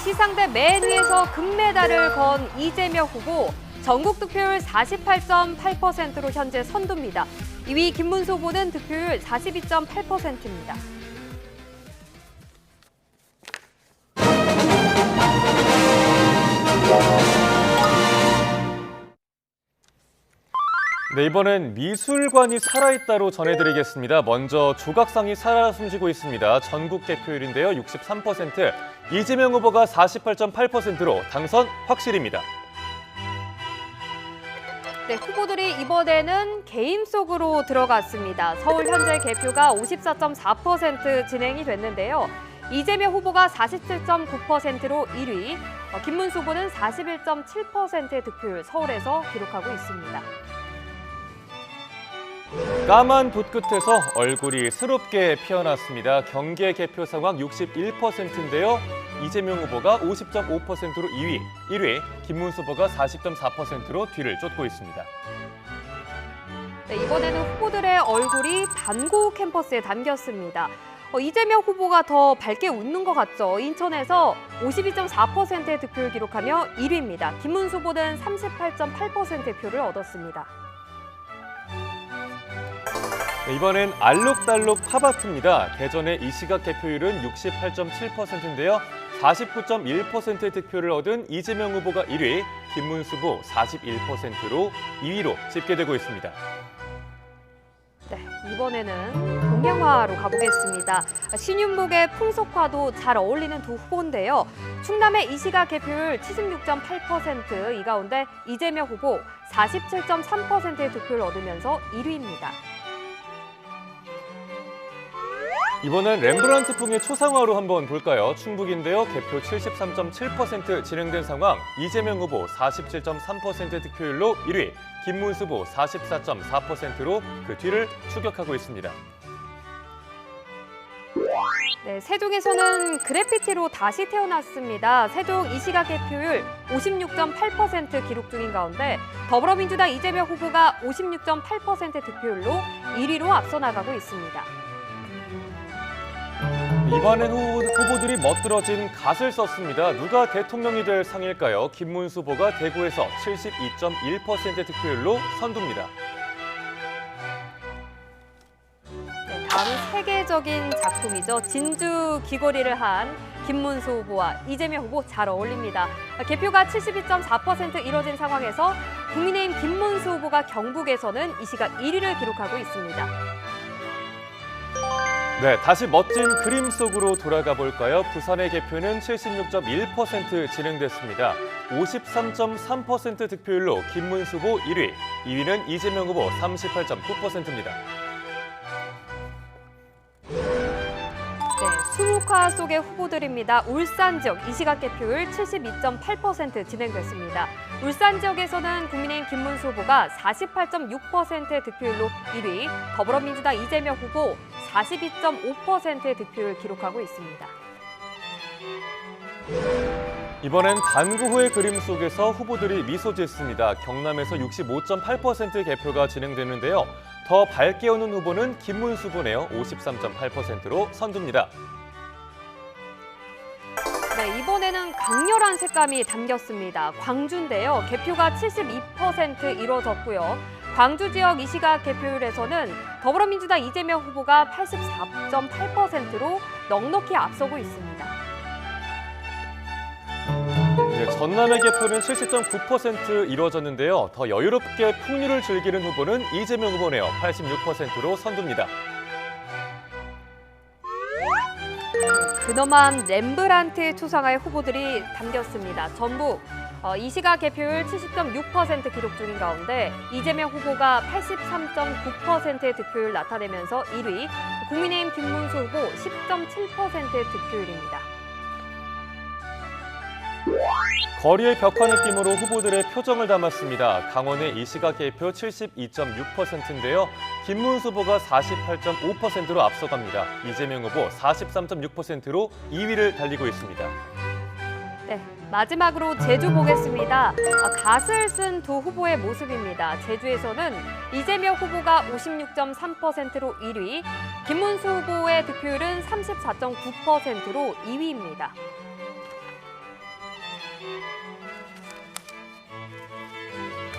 시상대 맨 위에서 금메달을 건 이재명 후보, 전국 득표율 48.8%로 현재 선두입니다. 2위 김문수 후보는 득표율 42.8%입니다. 네, 이번엔 미술관이 살아있다로 전해드리겠습니다. 먼저 조각상이 살아 숨쉬고 있습니다. 전국 개표율인데요. 63%, 이재명 후보가 48.8%로 당선 확실입니다. 네, 후보들이 이번에는 게임 속으로 들어갔습니다. 서울 현재 개표가 54.4% 진행이 됐는데요. 이재명 후보가 47.9%로 1위, 김문수 후보는 41.7%의 득표율 서울에서 기록하고 있습니다. 까만 붓 끝에서 얼굴이 새롭게 피어났습니다. 경계 개표 상황 61%인데요. 이재명 후보가 50.5%로 2위, 1위 김문수 후보가 40.4%로 뒤를 쫓고 있습니다. 네, 이번에는 후보들의 얼굴이 반구 캠퍼스에 담겼습니다. 이재명 후보가 더 밝게 웃는 것 같죠. 인천에서 52.4%의 득표를 기록하며 1위입니다. 김문수 후보는 38.8%의 표를 얻었습니다. 네, 이번엔 알록달록 팝아트입니다. 대전의 이 시각 개표율은 68.7%인데요. 49.1%의 득표를 얻은 이재명 후보가 1위, 김문수 후보 41%로 2위로 집계되고 있습니다. 네, 이번에는 동양화로 가보겠습니다. 신윤복의 풍속화도 잘 어울리는 두 후보인데요. 충남의 이 시각 개표율 76.8%, 이 가운데 이재명 후보 47.3%의 득표를 얻으면서 1위입니다. 이번엔 렘브란트풍의 초상화로 한번 볼까요? 충북인데요. 개표 73.7% 진행된 상황, 이재명 후보 47.3%의 득표율로 1위, 김문수 후보 44.4%로 그 뒤를 추격하고 있습니다. 네, 세종에서는 그래피티로 다시 태어났습니다. 세종 이 시각 개표율 56.8% 기록 중인 가운데 더불어민주당 이재명 후보가 56.8%의 득표율로 1위로 앞서 나가고 있습니다. 이번엔 후보들이 멋들어진 갓을 썼습니다. 누가 대통령이 될 상일까요? 김문수 후보가 대구에서 72.1%의 득표율로 선두입니다. 네, 다음은 세계적인 작품이죠. 진주 귀걸이를 한 김문수 후보와 이재명 후보 잘 어울립니다. 개표가 72.4% 이뤄진 상황에서 국민의힘 김문수 후보가 경북에서는 이 시각 1위를 기록하고 있습니다. 네, 다시 멋진 그림 속으로 돌아가 볼까요? 부산의 개표는 76.1% 진행됐습니다. 53.3% 득표율로 김문수 후보 1위, 2위는 이재명 후보 38.9%입니다. 네, 수묵화 속의 후보들입니다. 울산 지역 이 시각 개표율 72.8% 진행됐습니다. 울산 지역에서는 국민의힘 김문수 후보가 48.6%의 득표율로 1위, 더불어민주당 이재명 후보 42.5%의 득표율을 기록하고 있습니다. 이번엔 반구 후의 그림 속에서 후보들이 미소 짓습니다. 경남에서 65.8%의 개표가 진행되는데요. 더 밝게 오는 후보는 김문수 후보네요. 53.8%로 선두입니다. 네, 이번에는 강렬한 색감이 담겼습니다. 광주인데요. 개표가 72% 이뤄졌고요. 광주 지역 이 시각 개표율에서는 더불어민주당 이재명 후보가 84.8%로 넉넉히 앞서고 있습니다. 네, 전남의 개표는 70.9% 이루어졌는데요. 더 여유롭게 풍류를 즐기는 후보는 이재명 후보네요. 86%로 선두입니다. 근엄한 렘브란트 초상화의 후보들이 담겼습니다. 전북 이 시각 개표율 70.6% 기록 중인 가운데 이재명 후보가 83.9%의 득표율을 나타내면서 1위, 국민의힘 김문수 후보 10.7%의 득표율입니다. 거리의 벽화 느낌으로 후보들의 표정을 담았습니다. 강원의 이 시각 개표 72.6%인데요. 김문수 후보가 48.5%로 앞서갑니다. 이재명 후보 43.6%로 2위를 달리고 있습니다. 네, 마지막으로 제주 보겠습니다. 갓을 쓴 두 후보의 모습입니다. 제주에서는 이재명 후보가 56.3%로 1위, 김문수 후보의 득표율은 34.9%로 2위입니다.